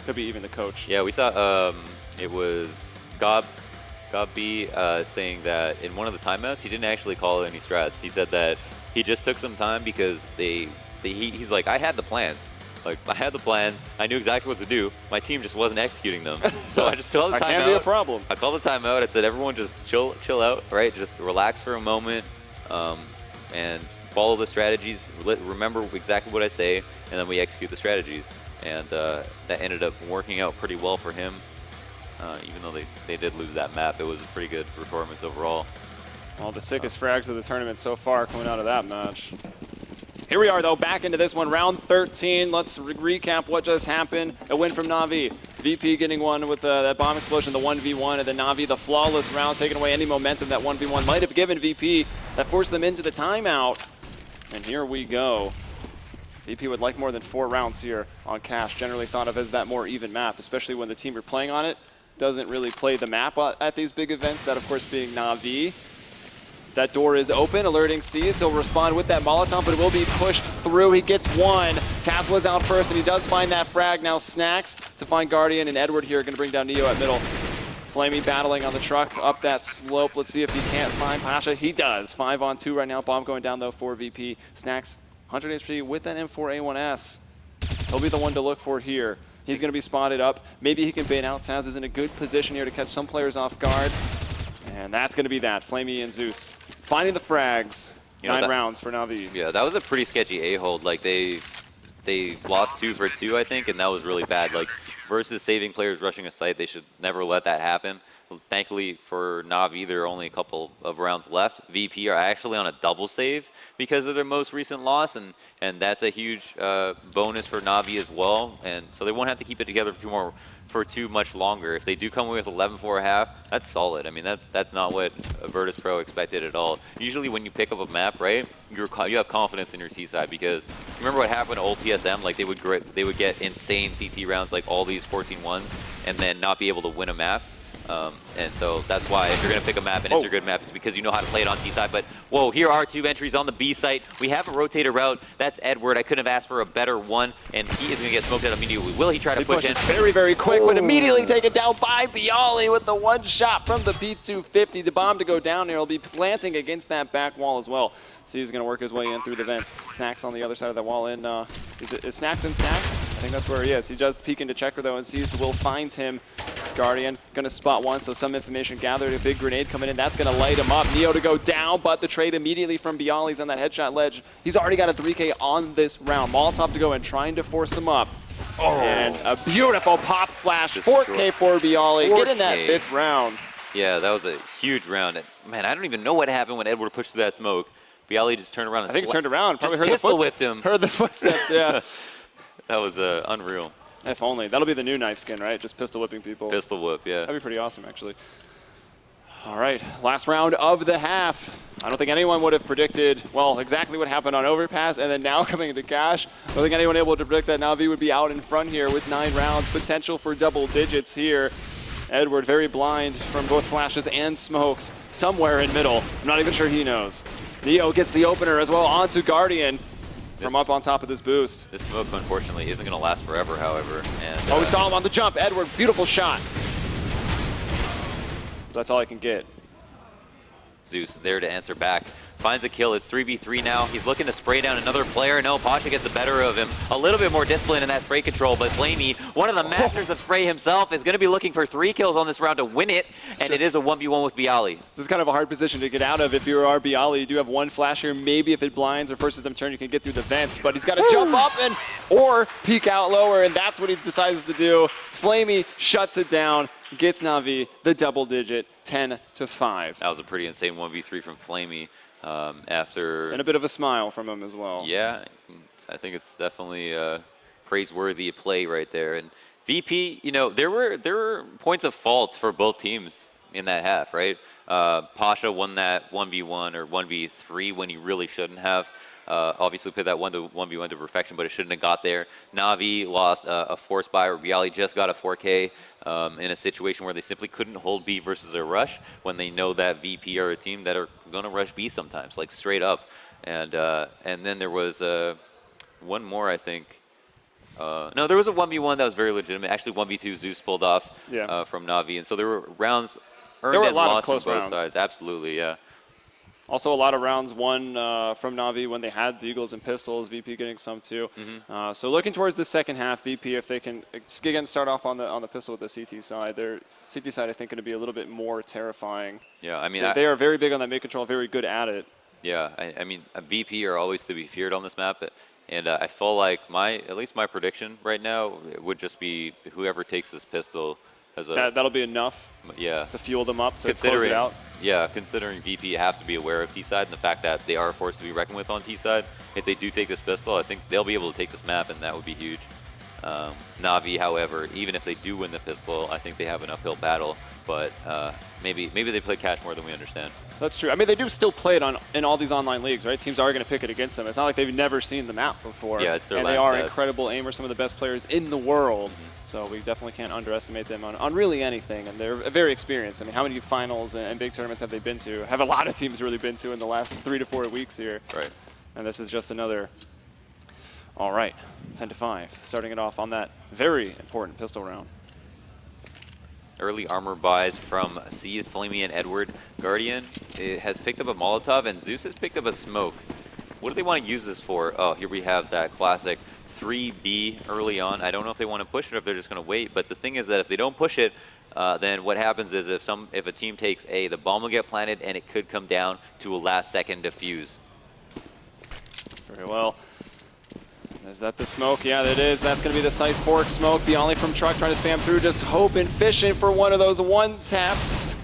Could be even the coach. Yeah, we saw it was Gob B saying that in one of the timeouts, he didn't actually call any strats. He said that he just took some time because he's like, I had the plans. Like, I had the plans. I knew exactly what to do. My team just wasn't executing them. So I just told the timeout. That can't be a problem. I called the timeout. I said, everyone just chill out, right? Just relax for a moment and follow the strategies. Remember exactly what I say, and then we execute the strategies. And that ended up working out pretty well for him. Even though they did lose that map, it was a pretty good performance overall. Well, the sickest frags of the tournament so far coming out of that match. Here we are, though, back into this one, round 13. Let's recap what just happened. A win from Na'Vi. VP getting one with that bomb explosion, the 1v1, and then Na'Vi, the flawless round, taking away any momentum that 1v1 might have given VP. That forced them into the timeout. And here we go. VP would like more than 4 rounds here on Cash, generally thought of as that more even map, especially when the team you're playing on it doesn't really play the map at these big events, that of course being Na'Vi. That door is open, alerting Seas. He'll respond with that Molotov, but it will be pushed through. He gets one. Tap was out first, and he does find that frag. Now Snacks to find Guardian, and Edward here going to bring down Neo at middle. Flamey battling on the truck up that slope. Let's see if he can't find Pasha. He does. 5 on 2 right now. Bomb going down, though, for VP. Snacks 100 HP with that M4A1S. He'll be the one to look for here. He's going to be spotted up. Maybe he can bait out. Taz is in a good position here to catch some players off guard. And that's going to be that. Flamey and Zeus finding the frags. 9 rounds for Na'Vi. Yeah, that was a pretty sketchy A-hold. Like, they lost 2 for 2, I think, and that was really bad. Like, versus saving players rushing a site, they should never let that happen. Thankfully for Na'Vi, there are only a couple of rounds left. VP are actually on a double save because of their most recent loss, and that's a huge bonus for Na'Vi as well. And so they won't have to keep it together for too much longer. If they do come away with 11-4.5, that's solid. I mean, that's not what Virtus.Pro expected at all. Usually when you pick up a map, right, you have confidence in your T side, because remember what happened to old TSM? Like, they would get insane CT rounds, like all these 14-1s, and then not be able to win a map. And so that's why if you're going to pick a map and it's a good map, it's because you know how to play it on T side. But whoa, here are 2 entries on the B site. We have a rotator route. That's Edward. I couldn't have asked for a better one, and he is going to get smoked out immediately. Will he try to push in? Very, very quick, but immediately taken down by Bialy with the 1 shot from the B250. The bomb to go down there will be planting against that back wall as well. So he's going to work his way in through the vents. Snacks on the other side of the wall in. Is Snacks in Snacks? I think that's where he is. He does peek into checker though, and sees Will finds him. Guardian going to spot one, so some information gathered. A big grenade coming in. That's going to light him up. Neo to go down, but the trade immediately from Bialy's on that headshot ledge. He's already got a 3K on this round. Molotov to go in, trying to force him up. And a beautiful pop flash. 4K for Bialy. Get in that 5th round. Yeah, that was a huge round. Man, I don't even know what happened when Edward pushed through that smoke. Bialy just turned around and I think he turned around. Probably heard pistol whipped him. Heard the footsteps, yeah. That was unreal. If only. That'll be the new knife skin, right? Just pistol whipping people. Pistol whip, yeah. That'd be pretty awesome, actually. All right, last round of the half. I don't think anyone would have predicted, well, exactly what happened on Overpass, and then now coming into Cash. I don't think anyone able to predict that Na'Vi would be out in front here with 9 rounds. Potential for double digits here. Edward very blind from both flashes and smokes. Somewhere in middle. I'm not even sure he knows. Neo gets the opener as well onto Guardian. From up on top of this boost. This smoke, unfortunately, isn't going to last forever, however. And, we saw him on the jump. Edward, beautiful shot. That's all I can get. Zeus there to answer back. Finds a kill. It's 3v3 now. He's looking to spray down another player. No, Pasha gets the better of him. A little bit more discipline in that spray control, but Flamey, one of the masters of spray himself, is going to be looking for 3 kills on this round to win it, and it is a 1v1 with Bialy. This is kind of a hard position to get out of if you are Bialy. You do have 1 flash here. Maybe if it blinds or forces them turn, you can get through the vents, but he's got to jump up or peek out lower, and that's what he decides to do. Flamey shuts it down, gets Na'Vi the double digit, 10-5. That was a pretty insane 1v3 from Flamey. After and a bit of a smile from him as well. Yeah, I think it's definitely praiseworthy play right there. And VP, you know, there were points of faults for both teams in that half, right? Pasha won that 1v1 or 1v3 when he really shouldn't have. Obviously played that 1v1 to perfection, but it shouldn't have got there. Na'Vi lost a force buy, or Bialy just got a 4K in a situation where they simply couldn't hold B versus a rush when they know that VP are a team that are going to rush B sometimes, like straight up. And then there was one more, I think. No, there was a 1v1 that was very legitimate. Actually, 1v2 Zeus pulled off from Na'Vi, and so there were rounds earned and lost on both sides. Absolutely, yeah. Also, a lot of rounds won from Na'Vi when they had Deagles and pistols. VP getting some too. So looking towards the second half, VP, if they can again start off on the pistol with the CT side, their CT side I think going to be a little bit more terrifying. Yeah, I mean they are very big on that mid control, very good at it. Yeah, I mean VP are always to be feared on this map, and I feel like at least my prediction right now would just be whoever takes this pistol. That'll be enough. Yeah. To fuel them up to close it out. Yeah, considering VP have to be aware of T side and the fact that they are a force to be reckoned with on T side. If they do take this pistol, I think they'll be able to take this map, and that would be huge. Na'Vi, however, even if they do win the pistol, I think they have an uphill battle. But maybe they play Cash more than we understand. That's true. I mean, they do still play it in all these online leagues, right? Teams are going to pick it against them. It's not like they've never seen the map before. Yeah, it's their and they are incredible aimers, some of the best players in the world. So we definitely can't underestimate them on really anything. And they're very experienced. I mean, how many finals and big tournaments have they been to? Have a lot of teams really been to in the last 3 to 4 weeks here. Right. And this is just another. All right, 10-5. Starting it off on that very important pistol round. Early armor buys from CEVO, Flamey, and Edward. Guardian has picked up a Molotov, and Zeus has picked up a smoke. What do they want to use this for? Oh, here we have that classic 3B early on. I don't know if they want to push it or if they're just going to wait. But the thing is that if they don't push it, then what happens is if a team takes A, the bomb will get planted and it could come down to a last-second defuse. Very well. Is that the smoke? Yeah, that is. That's going to be the site fork smoke. Bialy from truck trying to spam through, just hoping, fishing for one of those one-taps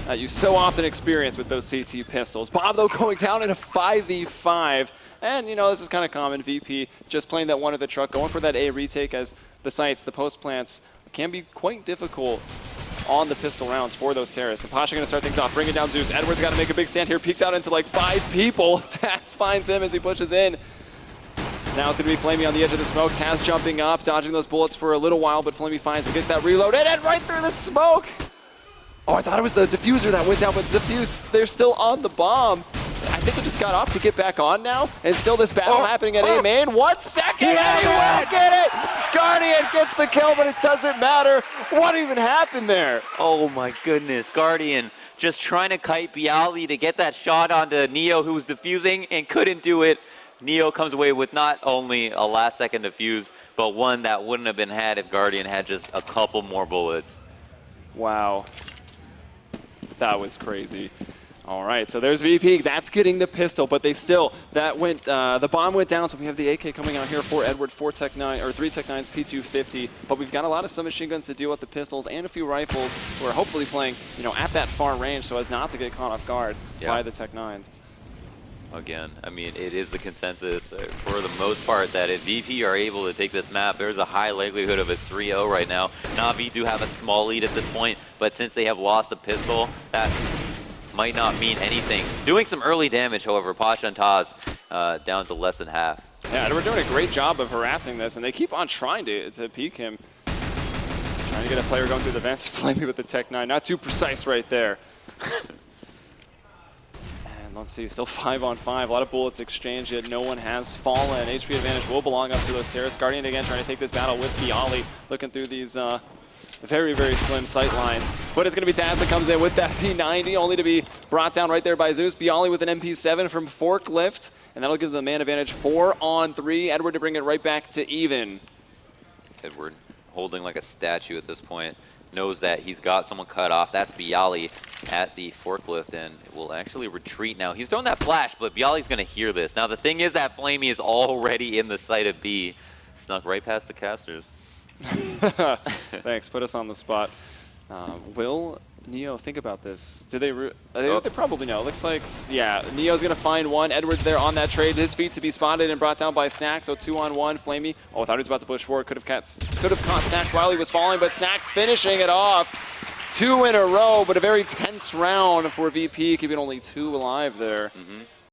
that you so often experience with those CT pistols. Bob, though, going down in a 5v5. And, you know, this is kind of common. VP just playing that one at the truck, going for that A retake as the sites, the post plants, can be quite difficult on the pistol rounds for those terrorists. And Pasha going to start things off, bringing down Zeus. Edwards got to make a big stand here, peeks out into like 5 people. Taz finds him as he pushes in. Now it's going to be Flamey on the edge of the smoke. Taz jumping up, dodging those bullets for a little while, but Flamey finds him, gets that reload, and right through the smoke! Oh, I thought it was the diffuser that went down, but the diffuse, they're still on the bomb. I think it just got off to get back on now, and still this battle happening at A main. 1 second, and he will get it! Guardian gets the kill, but it doesn't matter. What even happened there? Oh my goodness, Guardian just trying to kite Bialy to get that shot onto Neo, who was defusing and couldn't do it. Neo comes away with not only a last-second defuse, but one that wouldn't have been had if Guardian had just a couple more bullets. Wow. That was crazy. All right, so there's VP. That's getting the pistol, but they still, that went, the bomb went down, so we have the AK coming out here for Edward, 4 Tech 9, or 3 Tech 9s, P250. But we've got a lot of submachine guns to deal with the pistols and a few rifles who are hopefully playing, you know, at that far range so as not to get caught off guard by the Tech 9s. Again, I mean, it is the consensus for the most part that if VP are able to take this map, there's a high likelihood of a 3-0 right now. Na'Vi do have a small lead at this point, but since they have lost a pistol, that might not mean anything. Doing some early damage, however, Pasha and Taz down to less than half. Yeah, and we're doing a great job of harassing this, and they keep on trying to peek him. Trying to get a player going through the vents, Flamey with the Tech 9. Not too precise right there. Let's see, still 5-on-5. A lot of bullets exchanged, yet no one has fallen. HP advantage will belong up to those terrorists. Guardian again trying to take this battle with Bialy, looking through these very, very slim sight lines. But it's going to be Taz that comes in with that P90, only to be brought down right there by Zeus. Bialy with an MP7 from Forklift, and that'll give the man advantage 4-on-3. Edward to bring it right back to even. Edward holding like a statue at this point. Knows that he's got someone cut off. That's Bialy at the forklift and will actually retreat now. He's throwing that flash, but Bialy's going to hear this. Now, the thing is that Flamey is already in the sight of B. Snuck right past the casters. Thanks. Put us on the spot. Will Neo think about this? Do they they probably know. Looks like, yeah, Neo's going to find one. Edwards there on that trade. His feet to be spotted and brought down by Snack. So 2-on-1. Flamey, oh, I thought he was about to push forward. Could have caught Snacks while he was falling, but Snacks finishing it off. 2 in a row, but a very tense round for VP, keeping only 2 alive there.